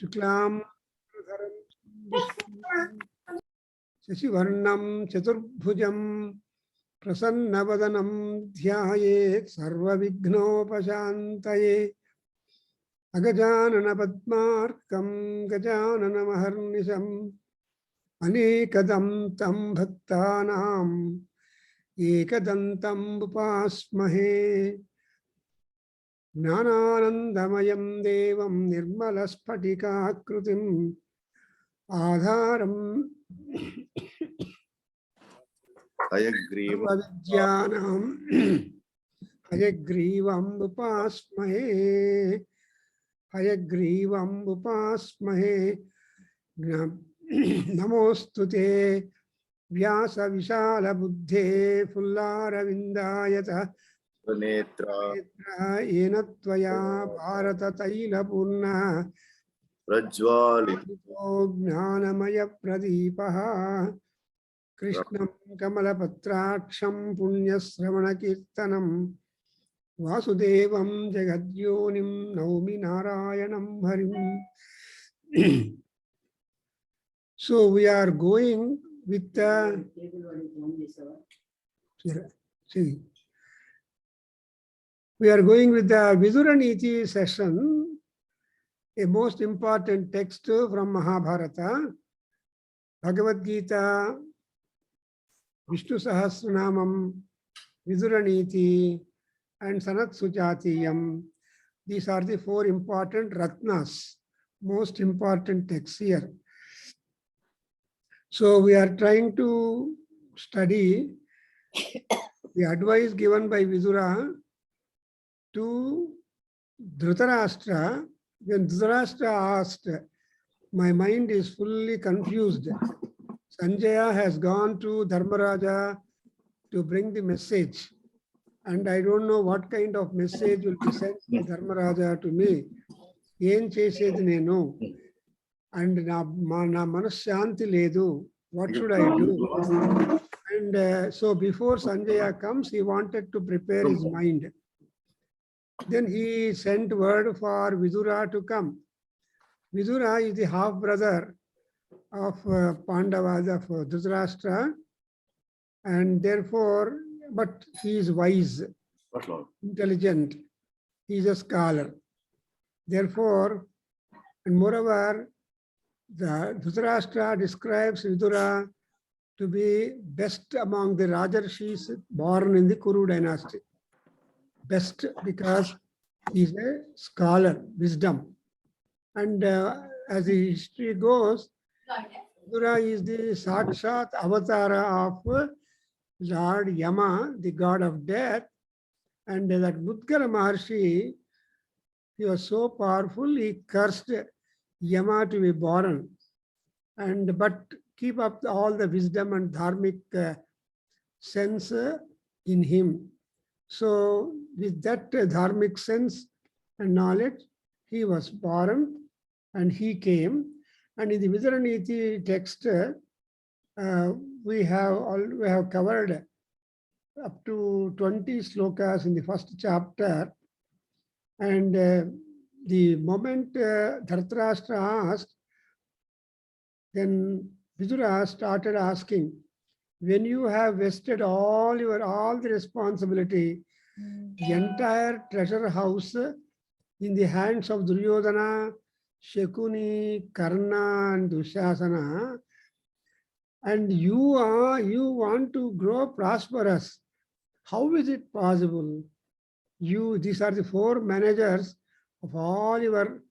Shuklam Shashivarnam Chaturbhujam Prasannavadanam Dhyayet Sarva Vighnopashantaye Agajanana Padmarkam Gajanana Maharnisham Anekadam Tam Bhaktanam Ekadantam Upasmahe Jnananandamayam Devam Nirmalaspatikakrutim Adharam Hayagrivam Hayagrivam Upasmahe Hayagrivam Upasmahe Namostute Vyasa Vishala Buddhe Fullara Vindayata Netra Yenatvaya Bharata Taila Purna Rajwalito Gnanamaya Pradipaha Krishnam Kamalapatraksham Punyasravana Kirtanam Vasudevam Jagadyonim Naumi Narayanam Harim. So we are going with the Vidura Neeti session, a most important text from Mahabharata, Bhagavad Gita, Vishnu Sahasranamam, Vidura Neeti, and Sanat Sujatiyam. These are the four important Ratnas, most important texts here. So we are trying to study the advice given by Vidura to Dhritarashtra. When Dhritarashtra asked, my mind is fully confused. Sanjaya has gone to Dharmaraja to bring the message. And I don't know what kind of message will be sent by Dharmaraja to me. Yen chesedi nenu. And na manasyanti ledu. What should I do? And so before Sanjaya comes, he wanted to prepare his mind. Then he sent word for Vidura to come. Vidura is the half-brother of Pandavas, of Dhritarashtra, and therefore, but he is wise, intelligent, he is a scholar. Therefore, and moreover, the Dhritarashtra describes Vidura to be best among the Rajarshis born in the Kuru dynasty. Best because he is a scholar, wisdom. And as the history goes, Vidura is the Sakshat Avatara of Lord Yama, the god of death. And that Mudgala Maharshi, he was so powerful, he cursed Yama to be born. But keep up all the wisdom and dharmic sense in him. So with that dharmic sense and knowledge, he was born and he came. And in the Vidura Neeti text, we have covered up to 20 slokas in the first chapter. And the moment Dhritarashtra asked, then Vidura started asking, when you have vested all the responsibility, the entire treasure house in the hands of Duryodhana, Shakuni, Karna, and Dushasana, and you want to grow prosperous. How is it possible? These are the four managers of all your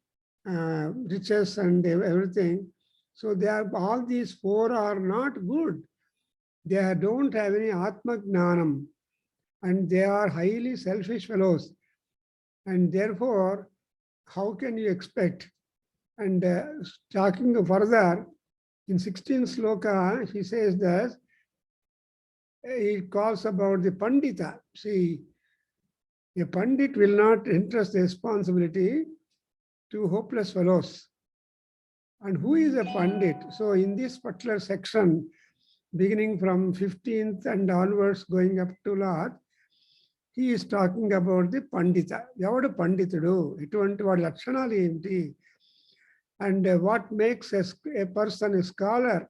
riches and everything. So all these four are not good. They don't have any Atma Gnanam, and they are highly selfish fellows. And therefore, how can you expect? And talking further, in 16th sloka, he says that he calls about the Pandita. See, a Pandit will not entrust the responsibility to hopeless fellows. And who is a Pandit? So in this particular section, beginning from 15th and onwards, going up to Lord, he is talking about the Pandita. Yavadu Panditudu, etuvanti vaadi lakshanalu enti? And what makes a person a scholar,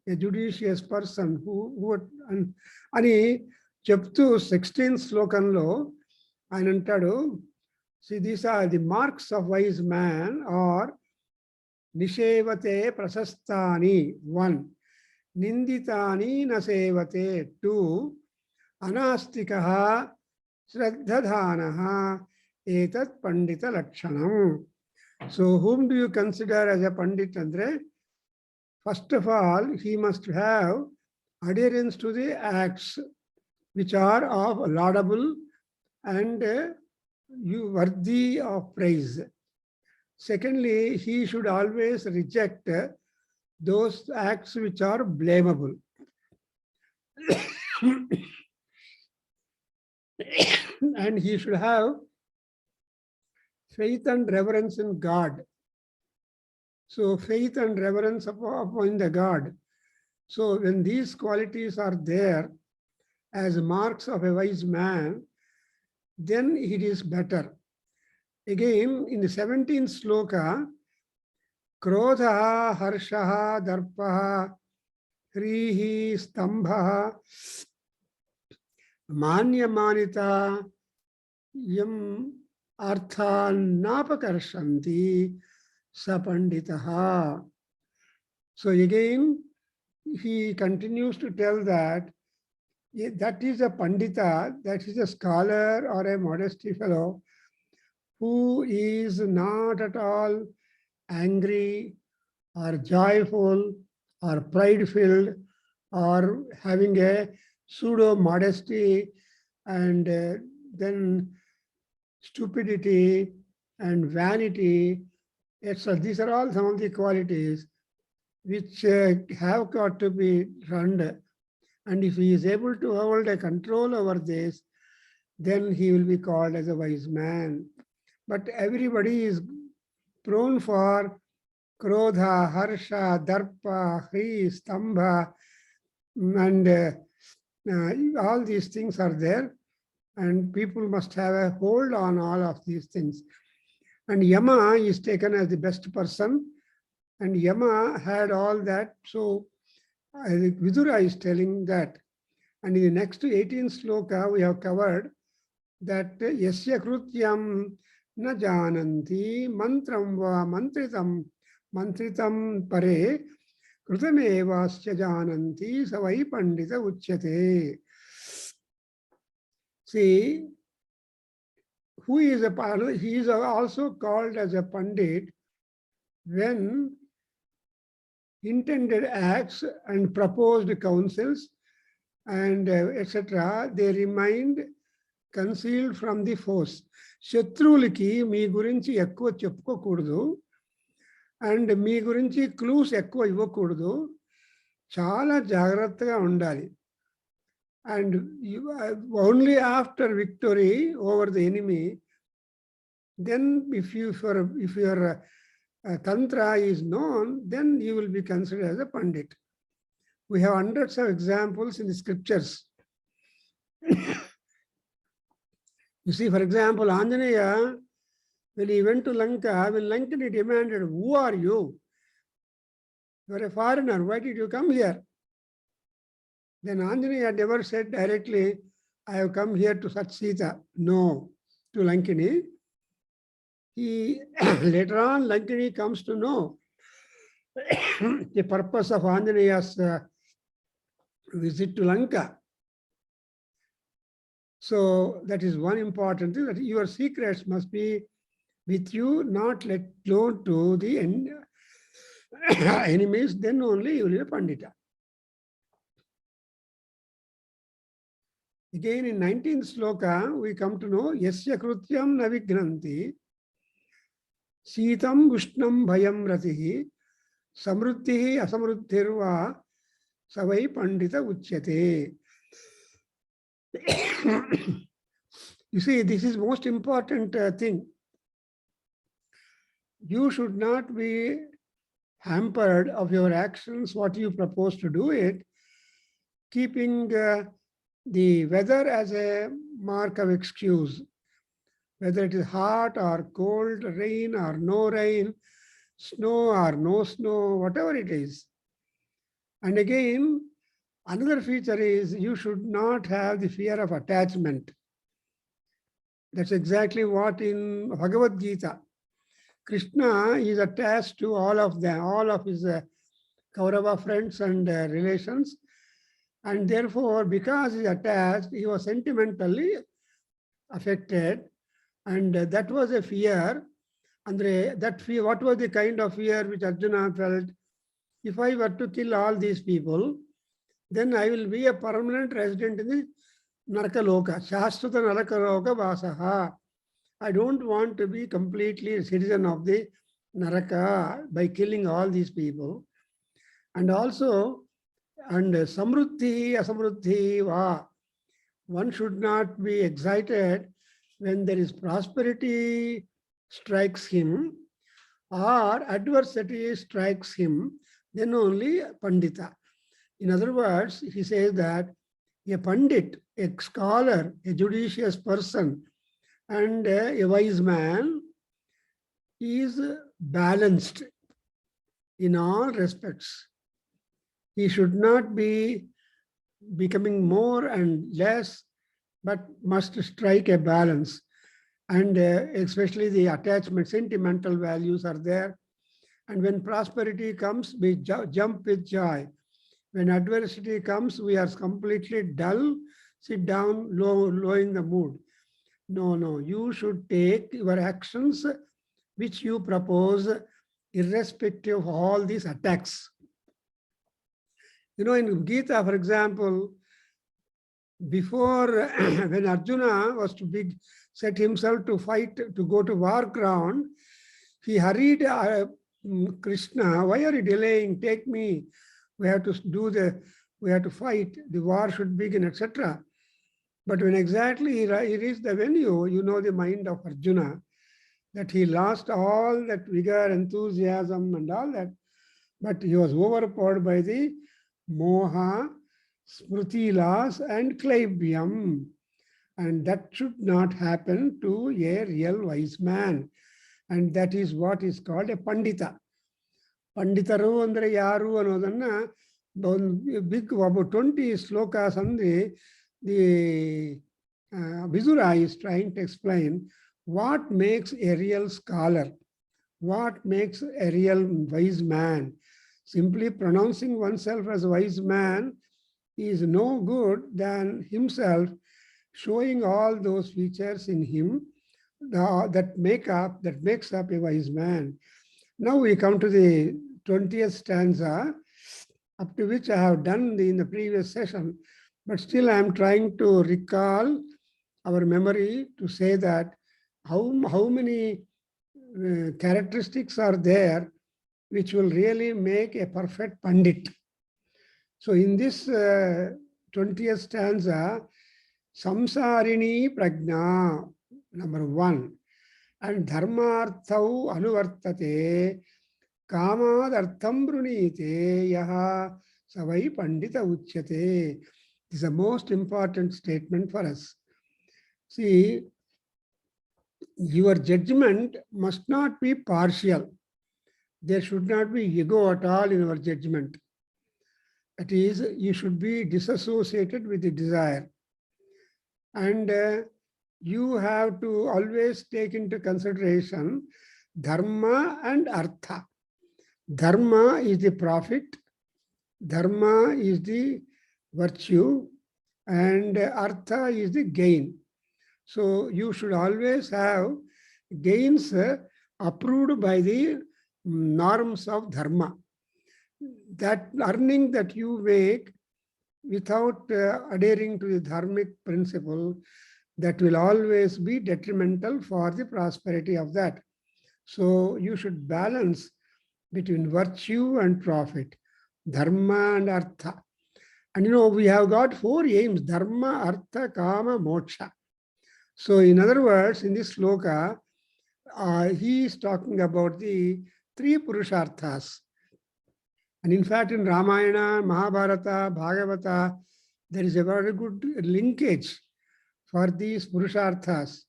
a judicious person who అని చెప్తూ 16th శ్లోకంలో ఆయన అంటాడు, see, these are the marks of wise man or nishevate prasastani, 1. Ninditani nasevate, 2. Anastikaha shraddhadhanaha etat pandita lakshanam. So whom do you consider as a pandit, Andre? First of all, he must have adherence to the acts which are of laudable and you worthy of praise. Secondly, he should always reject those acts which are blamable. And he should have faith and reverence in God. So faith and reverence upon the God. So when these qualities are there as marks of a wise man, then it is better. Again, in the 17th sloka, Krodha, Harshaha, Darpaha, Hrihi, Stambha, Manya Manita, Yam Artha Napakarshanti, Sapanditaha. So again, he continues to tell that that is a Pandita, that is a scholar or a modesty fellow who is not at all angry or joyful or pride-filled or having a pseudo modesty and then stupidity and vanity, etc. These are all some of the qualities which have got to be shunned. And if he is able to hold a control over this, then he will be called as a wise man. But everybody is prone for Krodha, Harsha, Darpa, Hri, Stambha, and all these things are there. And people must have a hold on all of these things. And Yama is taken as the best person. And Yama had all that. So Vidura is telling that. And in the next 18th sloka, we have covered that Yasya Krutyam na jananti mantram va mantritam pare krutamevasya jananti savai pandita uchyate. See, who is a pandit? He is also called as a pandit when intended acts and proposed counsels and etc. they remained concealed from the foes. శత్రువులకి మీ గురించి ఎక్కువ చెప్పుకోకూడదు and మీ గురించి clues ఎక్కువ ఇవ్వకూడదు, చాలా జాగ్రత్తగా ఉండాలి. And only after victory over the enemy, then if your tantra is known, then you will be considered as a pandit. We have hundreds of examples in the scriptures. You see, for example, Anjaneya, when he went to Lanka, when Lankani demanded, "Who are you? You are a foreigner. Why did you come here?" Then Anjaneya never said directly, "I have come here to search Sita." No, to Lankini. He later on, Lankini comes to know the purpose of Anjaneya's visit to Lanka. So that is one important thing, that your secrets must be with you, not let known to the enemies, then only you will be a Pandita. Again in 19th sloka, we come to know, Yasya Krutyam Navignanti, Sitam Ushnam Bhayam Ratihi, Samruddhihi Asamruddhirva, Savai Pandita Uchyate. You see, this is most important thing. You should not be hampered of your actions, what you propose to do it, keeping the weather as a mark of excuse, whether it is hot or cold, rain or no rain, snow or no snow, whatever it is. And again, another feature is you should not have the fear of attachment. That's exactly what in Bhagavad Gita, Krishna is attached to all of them, all of his Kaurava friends and relations. And therefore, because he is attached, he was sentimentally affected. And that was a fear. And that fear, what was the kind of fear which Arjuna felt? If I were to kill all these people, then I will be a permanent resident in the Narakaloka, Shashtrata Narakaloka Vasaha. I don't want to be completely a citizen of the Naraka by killing all these people. And also, and Samruddhi, Asamruddhi, Va. One should not be excited when there is prosperity strikes him or adversity strikes him, then only Pandita. In other words, he says that a Pandit, a scholar, a judicious person, and a wise man is balanced in all respects. He should not be becoming more and less, but must strike a balance. And especially the attachment, sentimental values are there. And when prosperity comes, we jump with joy. When adversity comes, we are completely dull, sit down, lowering the mood. No, you should take your actions which you propose irrespective of all these attacks. You know, in Gita, for example, before when Arjuna was to set himself to fight, to go to war ground, he hurried Krishna, why are you delaying? Take me. We have to fight. The war should begin, etc. But when exactly he reached the venue, you know the mind of Arjuna, that he lost all that vigor, enthusiasm and all that, but he was overpowered by the moha, smriti loss and klaibyam. And that should not happen to a real wise man. And that is what is called a pandita. Panditaru andre yaru anodana, big about 20 slokas and the Vidura is trying to explain what makes a real scholar, what makes a real wise man. Simply pronouncing oneself as a wise man is no good than himself showing all those features in him that makes up a wise man. Now we come to the 20th stanza, up to which I have done in the previous session, but still I am trying to recall our memory to say that how many characteristics are there which will really make a perfect Pandit. So in this 20th stanza, Samsarini Prajna, number 1, and Dharmarthau Anuvartate, Kamadartham Brunite, Yaha Savai Pandita Uchyate. This is the most important statement for us. See, your judgment must not be partial. There should not be ego at all in our judgment. That is, you should be disassociated with the desire. And you have to always take into consideration dharma and artha. Dharma is the profit, dharma is the virtue, and artha is the gain. So you should always have gains approved by the norms of dharma. That earning that you make without adhering to the dharmic principle, that will always be detrimental for the prosperity of that. So you should balance between virtue and profit, dharma and artha. And you know, we have got 4 aims, dharma, artha, kama, moksha. So in other words, in this sloka, he is talking about the 3 purusharthas. And in fact, in Ramayana, Mahabharata, Bhagavata, there is a very good linkage for these purusharthas.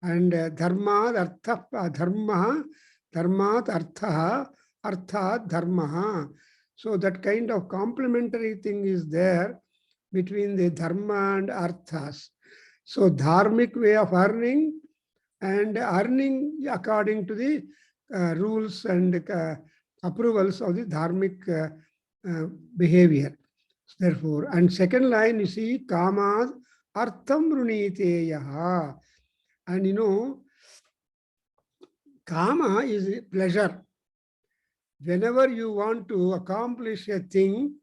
And dharma, artha, dharma Dharmat artha, arthat dharma. So that kind of complementary thing is there between the dharma and arthas. So dharmic way of earning and earning according to the rules and approvals of the dharmic behavior. Therefore, and second line you see kama artham runiteyaha. And you know, kama is pleasure. Whenever you want to accomplish a thing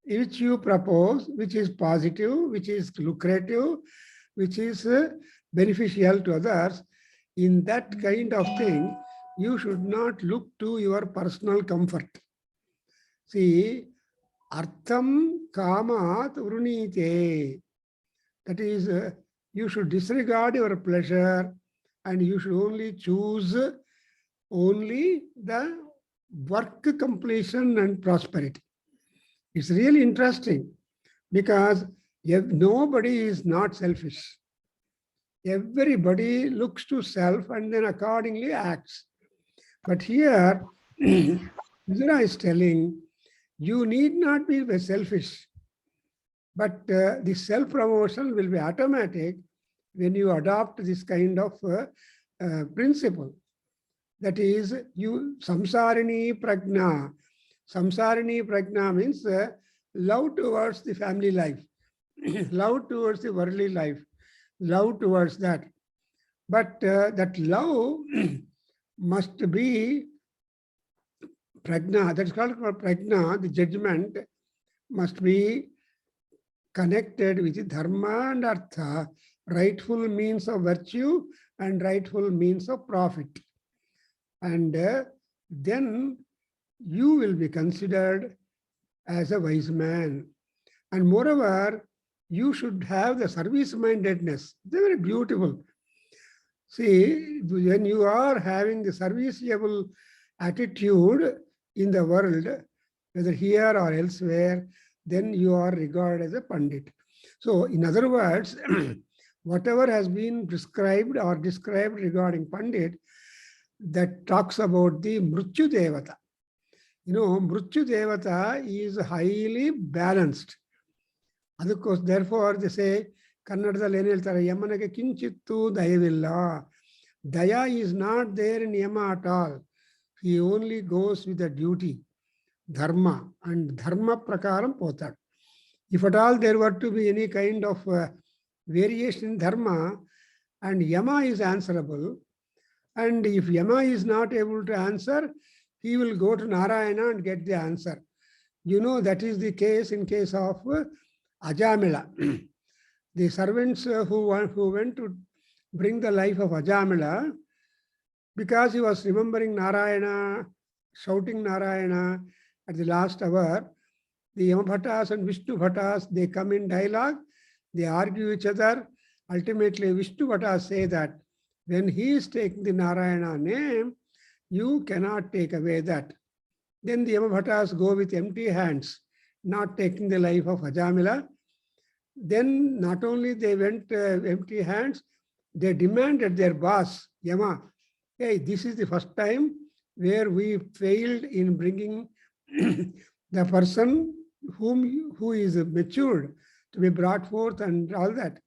which you propose, which is positive, which is lucrative, which is beneficial to others, in that kind of thing, you should not look to your personal comfort. See, artham kamat vrunite. That is, you should disregard your pleasure and you should only choose only the work completion and prosperity. It's really interesting because nobody is not selfish. Everybody looks to self and then accordingly acts. But here, Vidura is telling, you need not be selfish, but the self-promotion will be automatic when you adopt this kind of principle. That is, you samsarini prajna. Samsarini prajna means love towards the family life, love towards the worldly life, love towards that. But that love must be prajna, that's called prajna, the judgment must be connected with the dharma and artha, rightful means of virtue and rightful means of profit. And then you will be considered as a wise man. And moreover, you should have the service-mindedness. They're very beautiful. See, when you are having the serviceable attitude in the world, whether here or elsewhere, then you are regarded as a Pandit. So, in other words, whatever has been prescribed or described regarding Pandit, that talks about the Mrityu Devata. You know, Mrityu Devata is highly balanced. Therefore, they say, Kannadadalli ಏನು ಹೇಳ್ತಾರೆ, ಯಮನಿಗೆ ಕಿಂಚಿತ್ತೂ ದಯವಿಲ್ಲ. Daya is not there in Yama at all. He only goes with the duty, dharma, and dharma prakaram potad. If at all there were to be any kind of variation in dharma, and Yama is answerable, and if Yama is not able to answer, he will go to Narayana and get the answer. You know, that is the case in case of Ajamila. The servants who went to bring the life of Ajamila, because he was remembering Narayana, shouting Narayana at the last hour, the Yamabhatas and Vishnu Bhattas, they come in dialogue, they argue each other. Ultimately, Vishnu Bhattas say that when he is taking the Narayana name, you cannot take away that. Then the Yamabhatas go with empty hands, not taking the life of Ajamila. Then not only they went empty hands, they demanded their boss, Yama, hey, this is the first time where we failed in bringing the person who is matured to be brought forth and all that.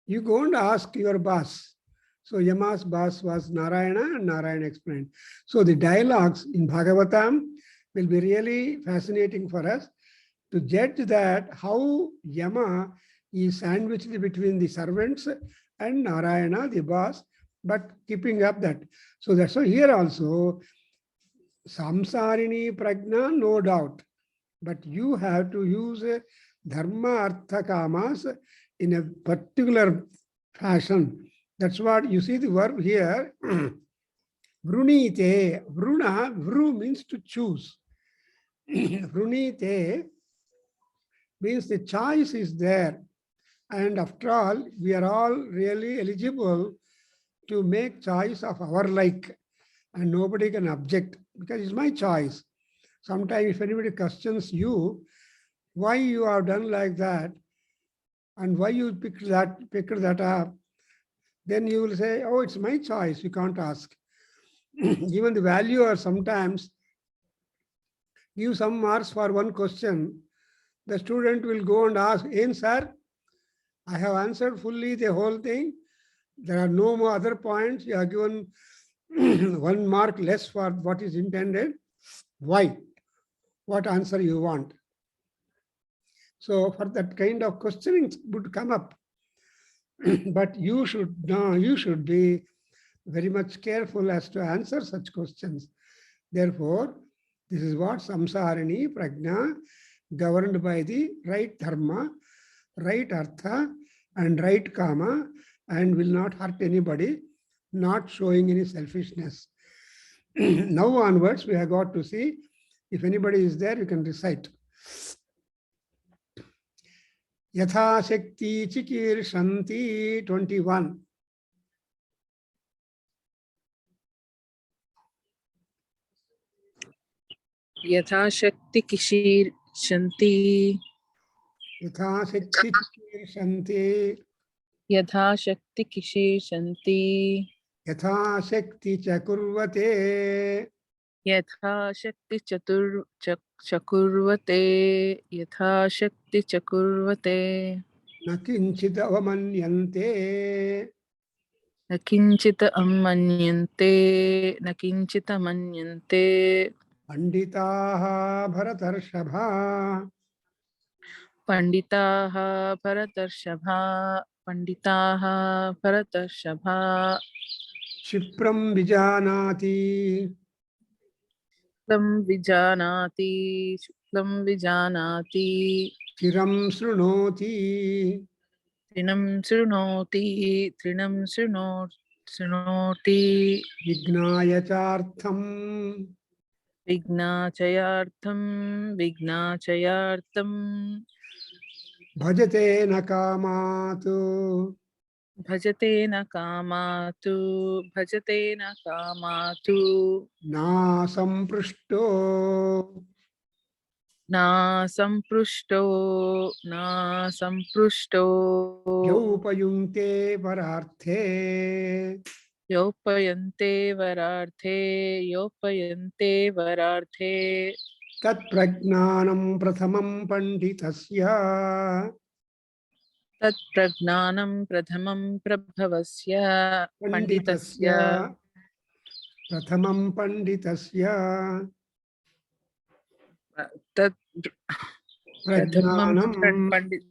You go and ask your boss. So Yama's boss was Narayana, and Narayana explained. So the dialogues in Bhagavatam will be really fascinating for us to judge that how Yama is sandwiched between the servants and Narayana, the boss, but keeping up that. So that's why here also, samsarini prajna, no doubt, but you have to use dharma artha kamas in a particular fashion. That's what you see the verb here. Vrunite, vruna, vru means to choose. Vrunite means the choice is there. And after all, we are all really eligible to make choice of our like, and nobody can object because it's my choice. Sometimes if anybody questions you, why you have done like that, and why you picked that up, then you will say, oh, it's my choice, you can't ask. even the valuer sometimes give some marks for one question. The student will go and ask, sir, I have answered fully the whole thing. There are no more other points. You have given 1 mark less for what is intended. Why? What answer you want? So for that kind of questioning would come up. But you should know, you should be very much careful as to answer such questions. Therefore, this is what samsarini prajna, governed by the right dharma, right artha, and right kama, and will not hurt anybody, not showing any selfishness. Now onwards, we have got to see. If anybody is there, you can recite. Yatha Shakti Chikir Shanti 21. Yatha Shakti Kishir Shanti. Yatha Shakti Chikir Shanti. Yatha Shakti Kishir Shanti. Yatha Shakti Chakurvate. Yatha Shakti Chakurvate. Yatha Shakti Chakurvate. Nakinchit avamanyante. Nakinchita amanyante. Nakinchita manyante. Panditaha Bharatarshabha. Panditaha Bharatarshabha. Panditaha Bharatarshabha. Shipram Vijanati. Shuklam Vijanati. Shuklam Vijanati. Chiram Srunoti. Trinam Srunoti. Trinam Srunoti. Vignaya Chartham. Vignachayartham. Vignachayartham. Bhajate Nakamatu. Bhajate na kamatu. Bhajate na kamatu. Na Samprishto. Na samprushto. Na samprushto. Yaupayunte Vararthe. Yopayante vararthe. Yopayante vararthe. Tat Pragnanam Prathamam Panditasya. Tat pragnanam prathamam prabhavasya panditasya. Panditasya. Prathamam Panditasya. Tat prathamam Pragnanam. pandit.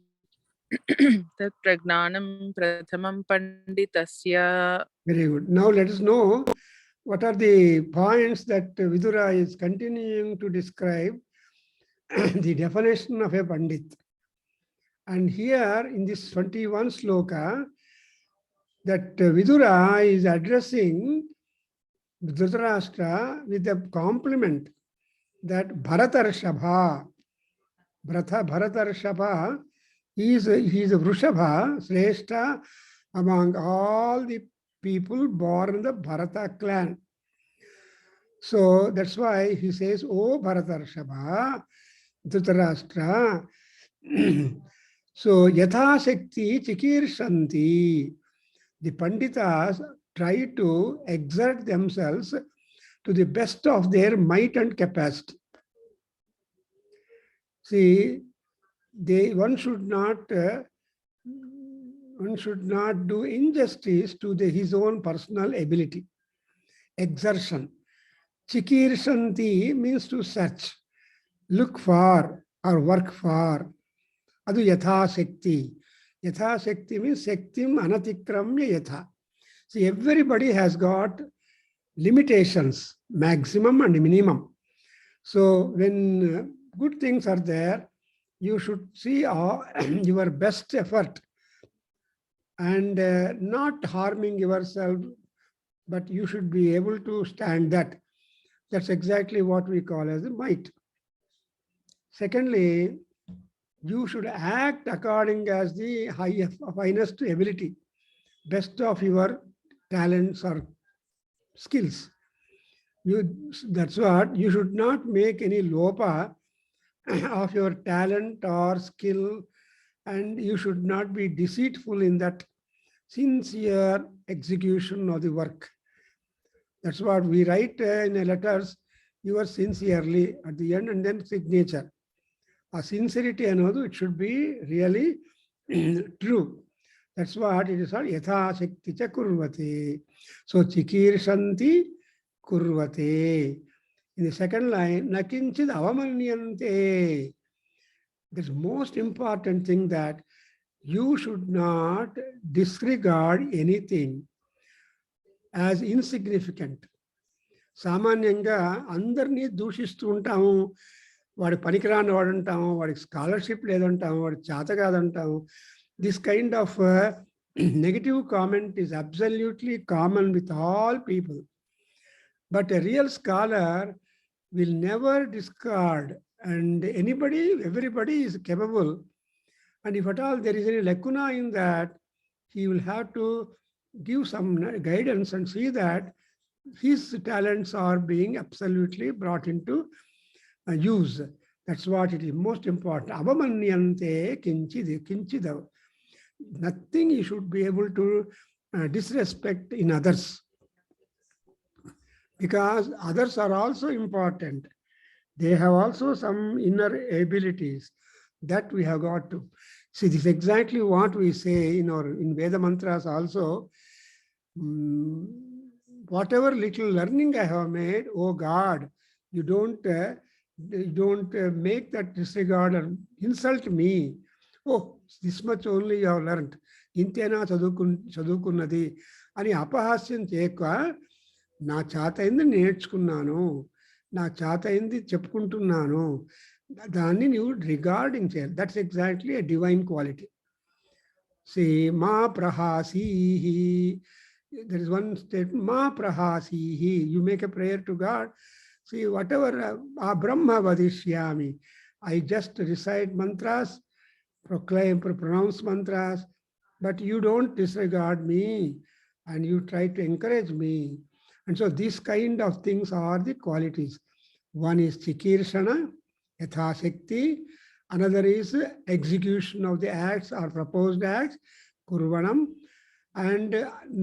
Tat pragnanam prathamam panditasya. Very good. Now let us know what are the points that Vidura is continuing to describe the definition of a Pandit. And here in this 21 sloka, that Vidura is addressing Dhritarashtra with a compliment that Bharatarshabha, Bharatarshabha, he is a Vrushabha, Sreshta among all the people born in the Bharata clan. So that's why he says, "Oh Bharatarshabha, Dhritarashtra." So Yatha Shakti Chikirshanti. The Panditas try to exert themselves to the best of their might and capacity. See, one should not do injustice to his own personal ability. Exertion. Chikirshanti means to search, look for, or work for. Adu Yatha Shakti. Yatha Shakti means Shaktim Anatikramya Yatha. See, everybody has got limitations, maximum and minimum. So when good things are there, you should see your best effort and not harming yourself, but you should be able to stand that. That's exactly what we call as a might. Secondly, you should act according as the finest ability, best of your talents or skills. That's what you should not make any lopa of your talent or skill, and you should not be deceitful in that sincere execution of the work. That's what we write in the letters, yours sincerely at the end, and then signature. A sincerity another, it should be really true. That's what it is called yatha shakti cha kurvate. So chikirshanti kurvate. In the second line, nakinchid avamanyante. The most important thing that you should not disregard anything as insignificant. సామాన్యంగా అందరినీ దూషిస్తూ ఉంటాము, వాడి పనికిరాని వాడు అంటాము, వాడికి scholarship లేదంటాము, వాడికి చేత కాదంటాము. This kind of negative comment is absolutely common with all people. But a real scholar will never discard, and everybody is capable. And if at all there is any lacuna in that, he will have to give some guidance and see that his talents are being absolutely brought into use. That's what it is most important. Avamanyante kinchida. Nothing you should be able to disrespect in others. Because others are also important. They have also some inner abilities that we have got to. See, this is exactly what we say in Veda mantras also. Whatever little learning I have made, oh God, you don't make that disregard or insult me. Oh, this much only you have learned. Intena chadukunnadi ani apahasyan cheka. నా చేత అయింది నేర్చుకున్నాను, నా చేత అయింది చెప్పుకుంటున్నాను, దాన్ని నువ్వు రిగార్డింగ్ చేయాలి. That's exactly a divine quality. సి మా ప్రహాసీహి, దర్ ఇస్ వన్ స్టేట్, మా ప్రహాసీహి. You make a prayer to god. సి వాట్ ఎవర్ ఆ బ్రహ్మ వదిష్యామి, I just recite mantras, proclaim, pronounce mantras, but you don't disregard me and you try to encourage me. And so these kind of things are the qualities. One is chikirshana, yatha shakti. Another is execution of the acts or proposed acts, kurvanam. And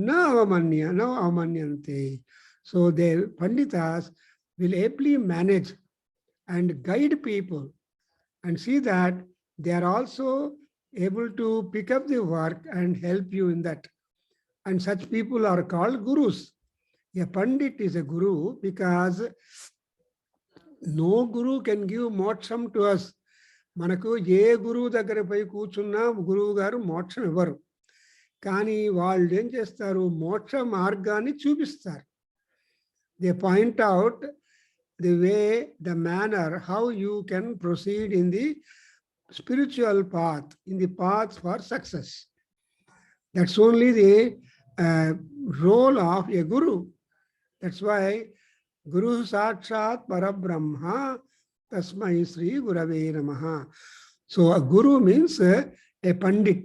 na avamanyante. So the Panditas will ably manage and guide people and see that they are also able to pick up the work and help you in that. And such people are called gurus. A Pandit is a guru because no guru can give moksham to us. మనకు ఏ గురువు దగ్గర పోయి కూర్చున్నా గురువు గారు మోక్షం ఇవ్వరు. కానీ వాళ్ళు ఏం చేస్తారు, మోక్ష మార్గాన్ని చూపిస్తారు. They point out the way, the manner, how you can proceed in the spiritual path, in the path for success. That's only the role of a guru. That's why Guru Sakshat Parabrahma Tasmai Sri Gurave Namaha. So a guru means a pandit.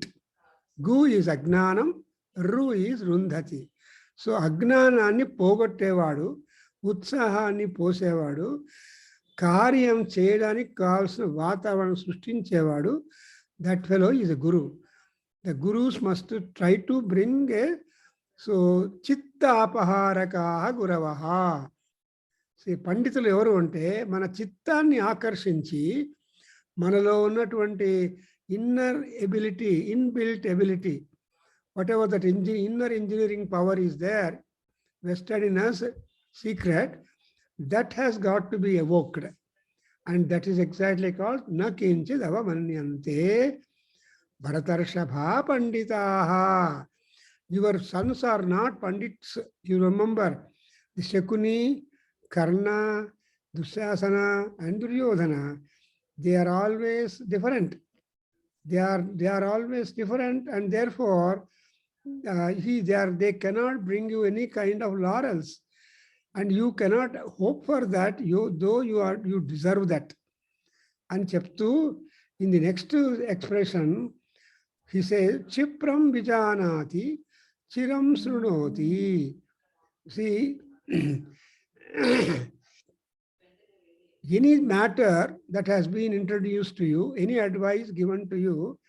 Gu is Agnanam, Ru is Rundhati. So Agnanani పోగొట్టేవాడు, ఉత్సాహాన్ని పోసేవాడు, కార్యం చేయడానికి కావాల్సిన వాతావరణం సృష్టించేవాడు, that fellow is a guru. The gurus must try to bring a so చిత్తాపహారకా గురవః. పండితులు ఎవరు అంటే మన చిత్తాన్ని ఆకర్షించి మనలో ఉన్నటువంటి inner ability, inbuilt ability, whatever that inner engineering power is there, vested in us secret, that has got to be evoked, and that is exactly called na kinchid avamanyante bharatarshapha panditaha. Your sons are not pandits. You remember the Shakuni, Karna, Dusyasana and Duryodhana, they are always different. They are always different, and therefore they cannot bring you any kind of laurels. And you cannot hope for that, you deserve that. And chaptu, in the next expression, he says, Chipram vijanati, chiram srunoti. See, any matter that has been introduced to you, any advice given to you,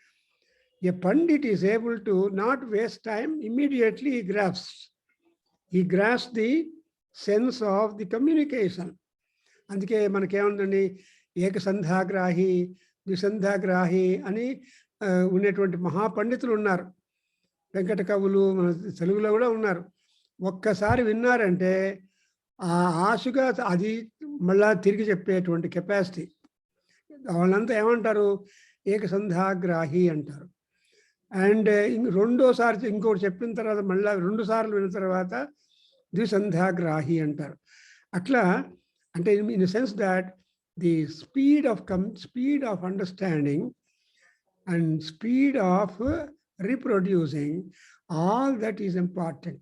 a Pandit is able to not waste time, immediately he grasps. He grasps the sense of the communication. అందుకే మనకేముందండి ఏకసంధ్యాగ్రాహి ద్విసంధ్యాగ్రాహి అని ఉన్నటువంటి మహాపండితులు ఉన్నారు. వెంకట కవులు మన తెలుగులో కూడా ఉన్నారు. ఒక్కసారి విన్నారంటే ఆ ఆశగా అది మళ్ళా తిరిగి చెప్పేటువంటి కెపాసిటీ. వాళ్ళంతా ఏమంటారు? ఏకసంధ్యాగ్రాహి అంటారు. అండ్ రెండోసారి ఇంకోటి చెప్పిన తర్వాత మళ్ళీ 2 సార్లు విన్న తర్వాత ద్విసంధ్యాగ్రాహి అంటారు. అట్లా అంటే in sense that the speed of understanding and speed of reproducing, all that is important.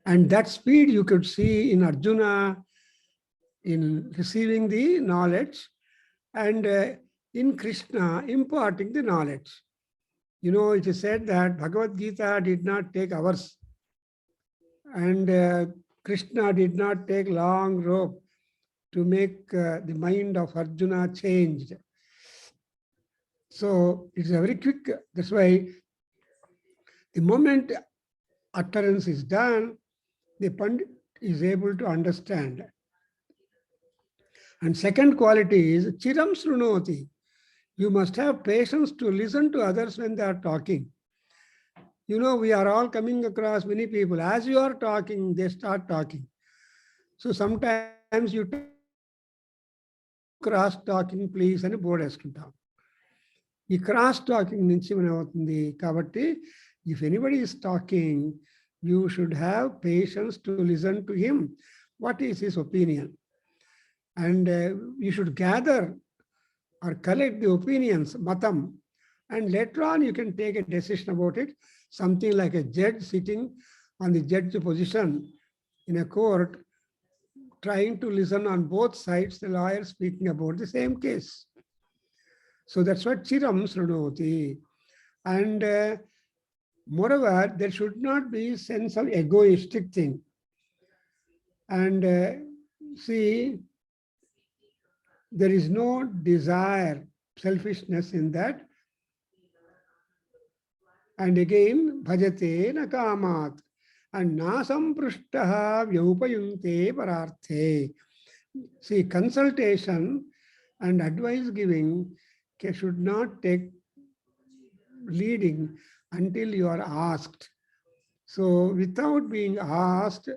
And that speed you could see in Arjuna in receiving the knowledge, and in Krishna imparting the knowledge. You know, it is said that Bhagavad Gita did not take hours, and Krishna did not take long rope to make the mind of Arjuna changed. So it's a very quick. That's why the moment utterance is done, the Pandit is able to understand. And second quality is chiram srunoti. You must have patience to listen to others when they are talking. You know, we are all coming across many people. As you are talking, they start talking. So sometimes you cross talking, please, and board eskuntam. ఈ cross talking నుంచి ఏమవుతుంది కాబట్టి if anybody is talking you should have patience to listen to him what is his opinion and you should gather or collect the opinions మతం and later on you can take a decision about it something like a judge sitting on the judge position in a court trying to listen on both sides, the lawyer speaking about the same case. So that's what chiram srunoti. And moreover, there should not be sense of egoistic thing. And see, there is no desire, selfishness in that. And again, bhajate na kamat. And na samprishtaha vyupayunte pararthe. See, consultation and advice giving should not take leading until you are asked. So without being asked,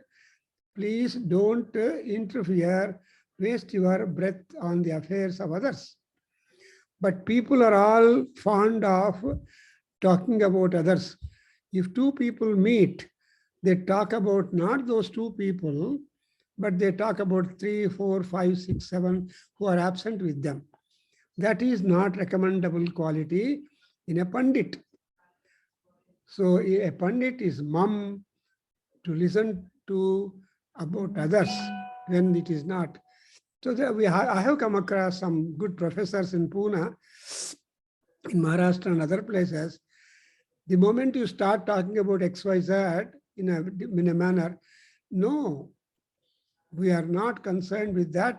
please don't interfere, waste your breath on the affairs of others. But people are all fond of talking about others. If two people meet, they talk about not those two people, but they talk about 3, 4, 5, 6, 7 who are absent with them. That is not recommendable quality in a Pandit. So a Pandit is mum to listen to about others when it is not. So I have come across some good professors in Pune, in Maharashtra and other places. The moment you start talking about XYZ in a manner, no, we are not concerned with that.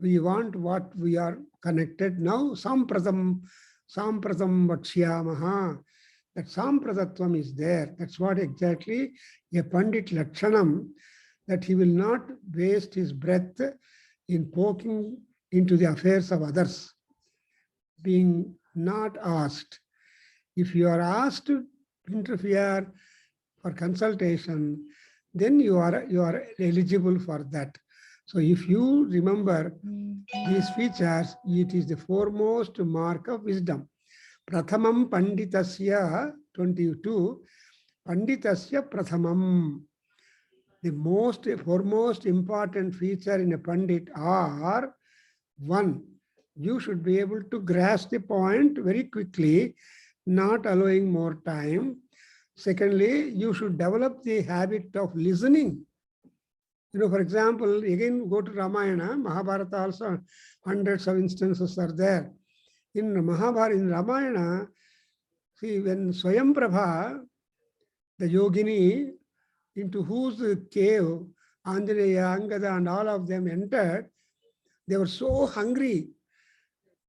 We want what we are connected now. Sampratam vakshyamaha. That sampratatvam is there. That's what exactly a Pandit Lakshanam, that he will not waste his breath in poking into the affairs of others, being not asked. If you are asked to interfere for consultation, then you are eligible for that. So if you remember these features, it is the foremost mark of wisdom. Prathamam panditasya 22, panditasya prathamam. The foremost important feature in a pandit are: 1, you should be able to grasp the point very quickly, not allowing more time. Secondly, you should develop the habit of listening. You know, for example, again, go to Ramayana, Mahabharata also, hundreds of instances are there. In Ramayana, see, when Swayamprabha, the yogini, into whose cave Anjaneya, Angada and all of them entered, they were so hungry,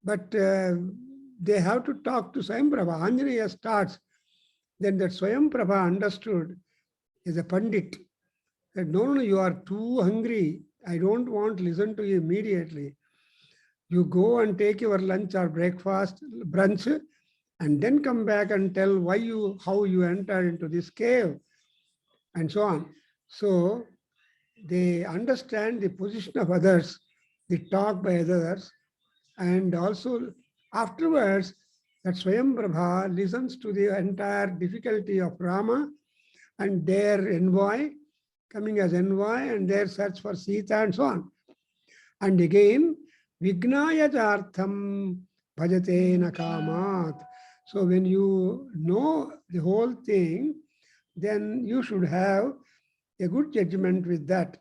but they have to talk to Swayamprabha. Anjaneya starts. Then that Swayamprabha understood is a Pandit. Said, no, you are too hungry. I don't want to listen to you immediately. You go and take your lunch or breakfast, brunch, and then come back and tell how you entered into this cave, and so on. So they understand the position of others, the talk by others, and also afterwards that Swayamprabha listens to the entire difficulty of Rama and their envoy, coming as envoy, and their search for Sita and so on. And again, Vignaya Jartham Bhajate Nakamat. So when you know the whole thing, then you should have a good judgment with that.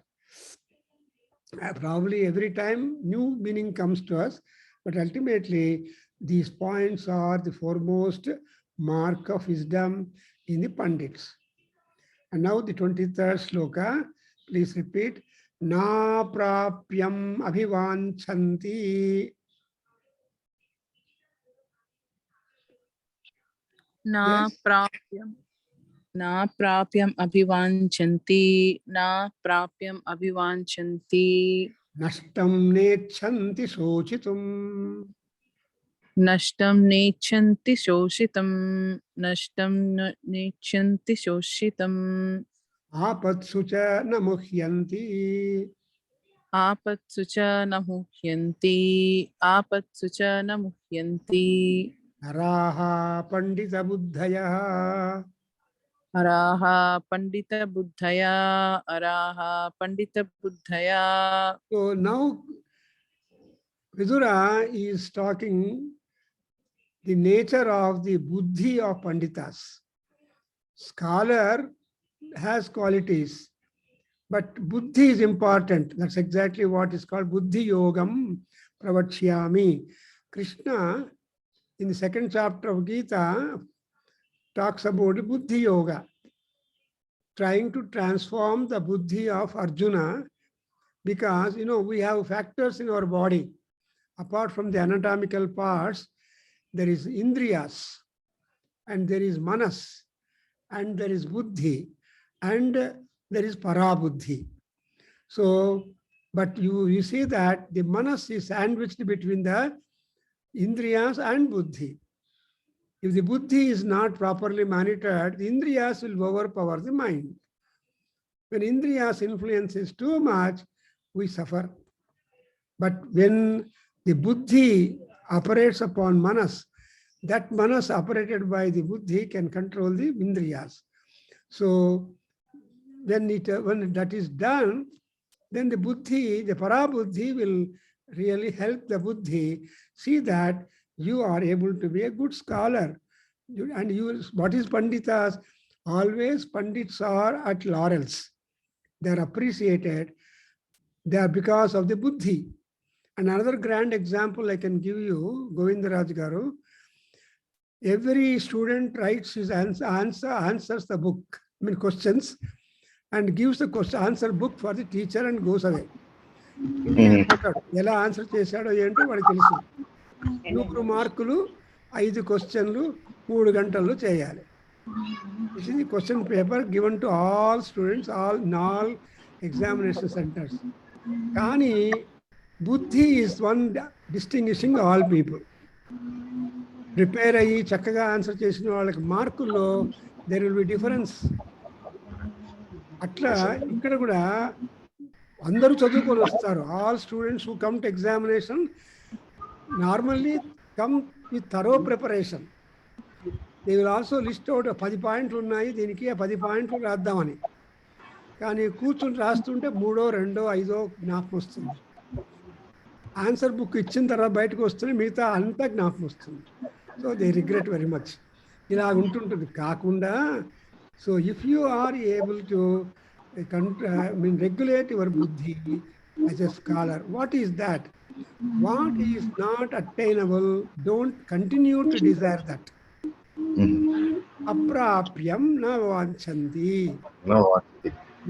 Probably every time new meaning comes to us, but ultimately these points are the foremost mark of wisdom in the Pandits. And now the 23rd sloka, please repeat. Na prapyam abhivanchanti. Na Yes. prapyam abhivanchanti. Na prapyam abhivanchanti. Nashtam nechanti sochitum. Nashtam nechanti shoshitam. Nashtam nechanti shoshitam. Apatsu cha namuhyanti. Apatsu cha namuhyanti. Apatsu cha namuhyanti. Naraha pandita buddhaya. Araha pandita buddhaya. Araha pandita buddhaya. So now Vidura is talking the nature of the buddhi of Panditas. Scholar has qualities, but buddhi is important. That's exactly what is called buddhi yogam pravachyami. Krishna, in the 2nd chapter of Gita, talks about buddhi yoga, trying to transform the buddhi of Arjuna, because we have factors in our body. Apart from the anatomical parts, there is indriyas, and there is manas, and there is buddhi, and there is parabuddhi. So, but you see that the manas is sandwiched between the indriyas and buddhi. If the buddhi is not properly monitored, the indriyas will overpower the mind. When indriyas influence is too much, we suffer. But when the buddhi operates upon manas, that manas operated by the buddhi can control the indriyas. So when that is done, then the buddhi, the parabuddhi, will really help the buddhi see that you are able to be a good scholar. And what is Panditas? Always Pandits are at laurels. They are appreciated. They are because of the buddhi. And another grand example I can give you, Govindarajgaru. Every student writes his answers the book, questions, and gives the answer book for the teacher and goes away. ఎలా answer చేశాడో ఏంటో వాడికి తెలుసు. 100 మార్కులు 5 క్వశ్చన్లు 3 గంటల్లో చేయాలి. This is the question paper given to all students, in all examination centers. కానీ buddhi is one distinguishing all people. Prepare అయ్యి చక్కగా ఆన్సర్ చేసిన వాళ్ళకి మార్కుల్లో దేర్ విల్ బి డిఫరెన్స్. అట్లా ఇక్కడ కూడా అందరూ చదువుకొని వస్తారు. All students who come to examination normally come with thorough preparation. They will also list out 10 పాయింట్లు ఉన్నాయి దీనికి, 10 పాయింట్లు రాద్దామని. కానీ కూర్చుని రాస్తుంటే 3, 2, 5 జ్ఞాపకం వస్తుంది. ఆన్సర్ బుక్ ఇచ్చిన తర్వాత బయటకు వస్తుంది, మిగతా అంతా జ్ఞాపకం వస్తుంది. So they regret very much. ఇలా ఉంటుంటుంది. కాకుండా so if you are able to regulate your buddhi as a scholar, what is that? What is not attainable, don't continue to desire that. అప్రాప్యం నా వాంఛంతి.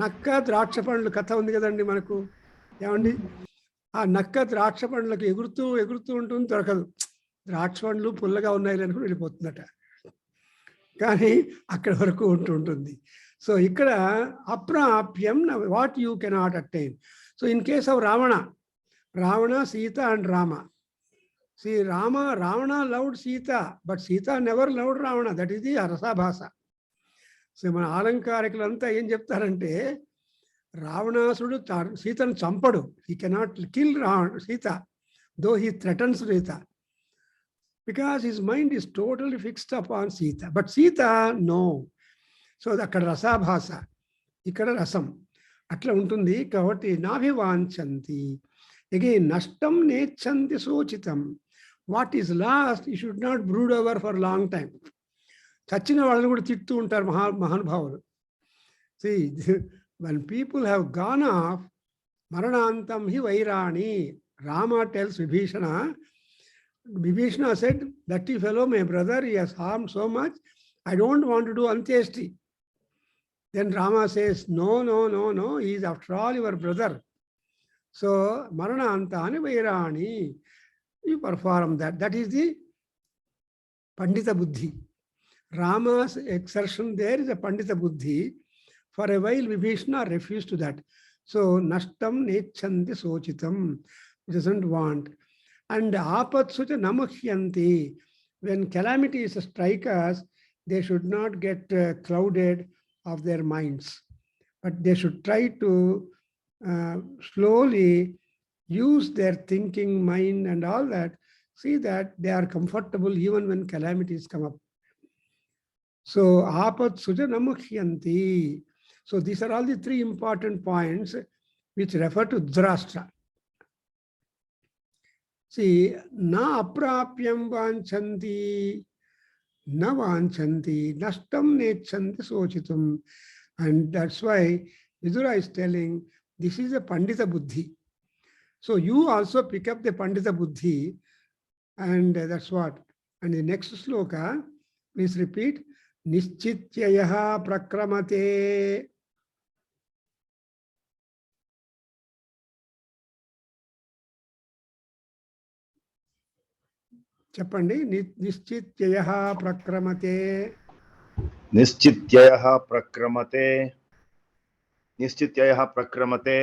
నక్క ద్రాక్ష పండ్లు కథ ఉంది కదండి మనకు. ఏమండి, ఆ నక్క ద్రాక్ష పండ్లకు ఎగురుతూ ఉంటుంది, దొరకదు. ద్రాక్ష పండ్లు పుల్లగా ఉన్నాయి అనుకుని వెళ్ళిపోతుందట. కానీ అక్కడి వరకు ఉంటుంటుంది. So ikkada aprapyam, what you cannot attain. So in case of Ravana, Sita and Rama. See, Ravana loved Sita, but Sita never loved Ravana. That is the Rasa Bhasa. So మన ఆలంకారికులంతా ఏం చెప్తారంటే రావణాసుడు సీతను చంపడు. He cannot kill Sita, though he threatens Sita, because his mind is totally fixed upon Sita. But Sita, no. So అక్కడ రసాభాస, ఇక్కడ రసం అట్లా ఉంటుంది. కాబట్టి నాభివాంఛంతి. Again, nashtam nechanti sochitam. What is lost, you should not brood over for a long time. చచ్చిన వాళ్ళని కూడా తిడుతూ ఉంటారు మహానుభావులు. See, when people have gone off, maranantam hi vairani. Rama tells Vibhishana said, that fellow, my brother, he has harmed so much, I don't want to do antyeshti. Then Rama says, no, he is after all your brother. So, maranantani vairani, you perform that. That is the Pandita Buddhi. Rama's exertion there is a Pandita Buddhi. For a while, Vibhishana refused to that. So, nashtam nechanti sochitam, doesn't want. And apatsucha namuhyanti, when calamities strike us, they should not get clouded of their minds, but they should try to slowly use their thinking mind and all that, see that they are comfortable even when calamities come up. So, apatsucha namuhyanti. So, these are all the three important points which refer to Dhritarashtra. See, na aprapyam vanchanti, na vanchanti, nashtam nechanti sochitum. And that's why Vidura is telling, this is a Pandita Buddhi. So you also pick up the Pandita Buddhi, and that's what. And the next sloka, please repeat, Nischityayaha prakramate. చెప్పండి. నిశ్చిత్యయః ప్రక్రమతే. నిశ్చిత్యయః ప్రక్రమతే. నిశ్చిత్యయః ప్రక్రమతే.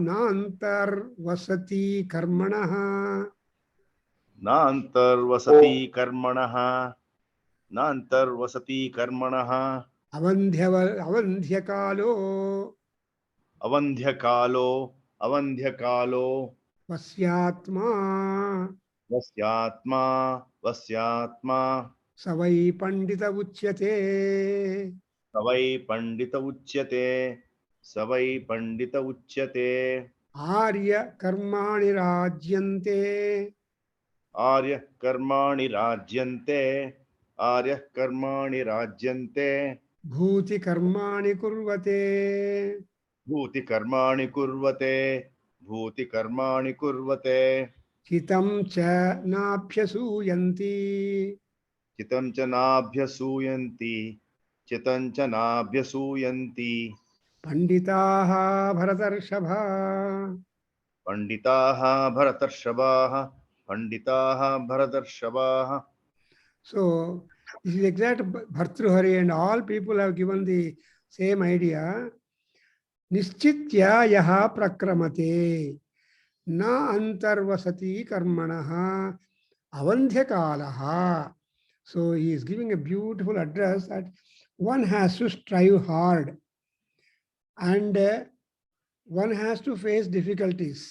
నాంతర్వసతి కర్మణః. నాంతర్వసతి కర్మణః. నాంతర్వసతి కర్మణః. అవంధ్యకాలో. అవంధ్యకాలో. అవంధ్యకాలో. వస్యాత్మా. వస్యాత్మా. వస్యాత్మా. సవై పండిత ఉచ్యతే. సవై పండిత ఉచ్యతే. సవై పండిత ఉచ్యతే. ఆర్య కర్మాణి రాజ్యంతే. ఆర్య కర్మాణి రాజ్యంతే. ఆర్య కర్మాణి రాజ్యంతే. భూతి కర్మాణి కుర్వతే. భూతి కర్మాణి కుర్వతే. భూతి కర్మాణి కుర్వతే. హితం చ నాభ్యసూయంతి. చితం చ నాభ్యసూయంతి. చితం చ నాభ్యసూయంతి. పండితాః భరతర్షభ. పండితాః భరతర్షభాః. పండితాః భరతర్షభాః. So, this is exact Bhartruhari, and all people have given the same idea. Nischitya yaha prakramate, na antarvasati karmanaha, avandhyakalaha. So, he is giving a beautiful address that one has to strive hard and one has to face difficulties.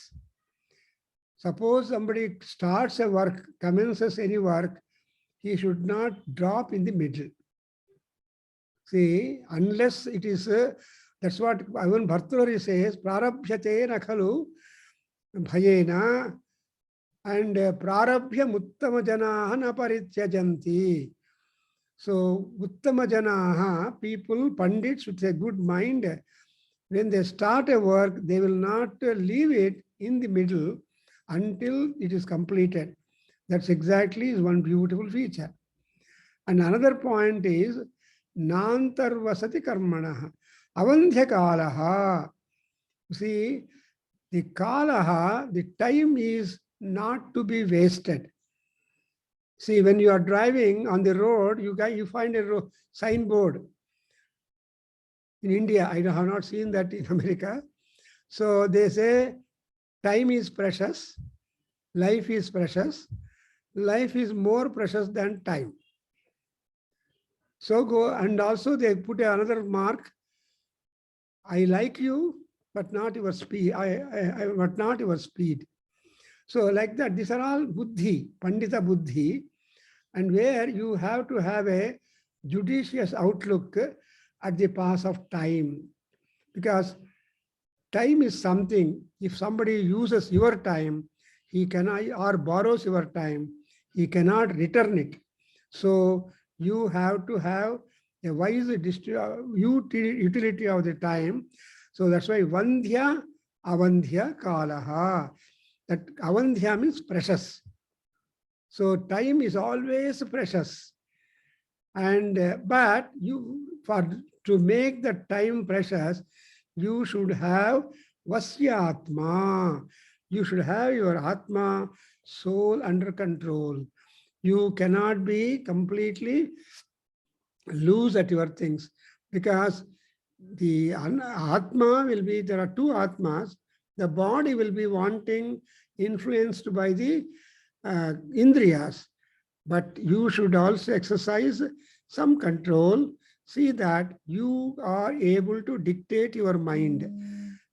Suppose somebody starts a work, commences any work, he should not drop in the middle. See, unless it is, that's what even Bhartrahari says, prarabhyate nakhalu bhayena, and prarabhya muttama janaha na parityajanti. So, uttama janaha, people, pandits with a good mind, when they start a work, they will not leave it in the middle until it is completed. That's exactly is one beautiful feature. And another point is nantarvasati karmanaha, avandhyakalaha. See, the kalaha, the time is not to be wasted. See, when you are driving on the road, you find a signboard. in India. I have not seen that in America. So they say time is precious, life is precious, life is more precious than time. So go, and also they put another mark. I like you, but not your speed. But not your speed. So like that, these are all buddhi, pandita buddhi, and where you have to have a judicious outlook at the pass of time. Because time is something, if somebody uses your time, he cannot, or borrows your time, he cannot return it. So you have to have a wise utility of the time. So that's why Vandhya, Avandhya, Kalaha. That Avandhya means precious. So time is always precious. And but to make the time precious, you should have Vasyatma. You should have your Atma, soul under control. You cannot be completely loose at your things, because the Atma will be, there are two Atmas. The body will be wanting, influenced by the Indriyas. But you should also exercise some control. See that you are able to dictate your mind,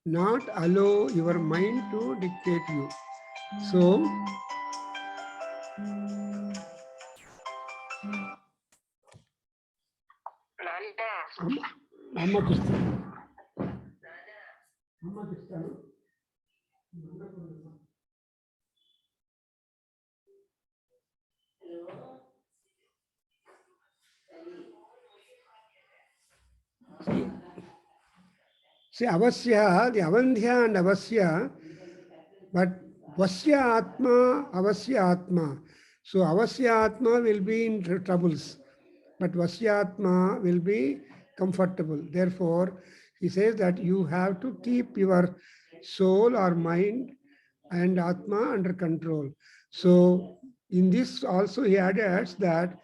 not allow your mind to dictate you. So, Amma Krishna. Amma Krishna. See, Avasya, the Avandhya and Avasya, but Vasya Atma, Avasya Atma. So Avasya Atma will be in troubles, but Vasya Atma will be comfortable. Therefore, he says that you have to keep your soul or mind and Atma under control. So in this also he adds that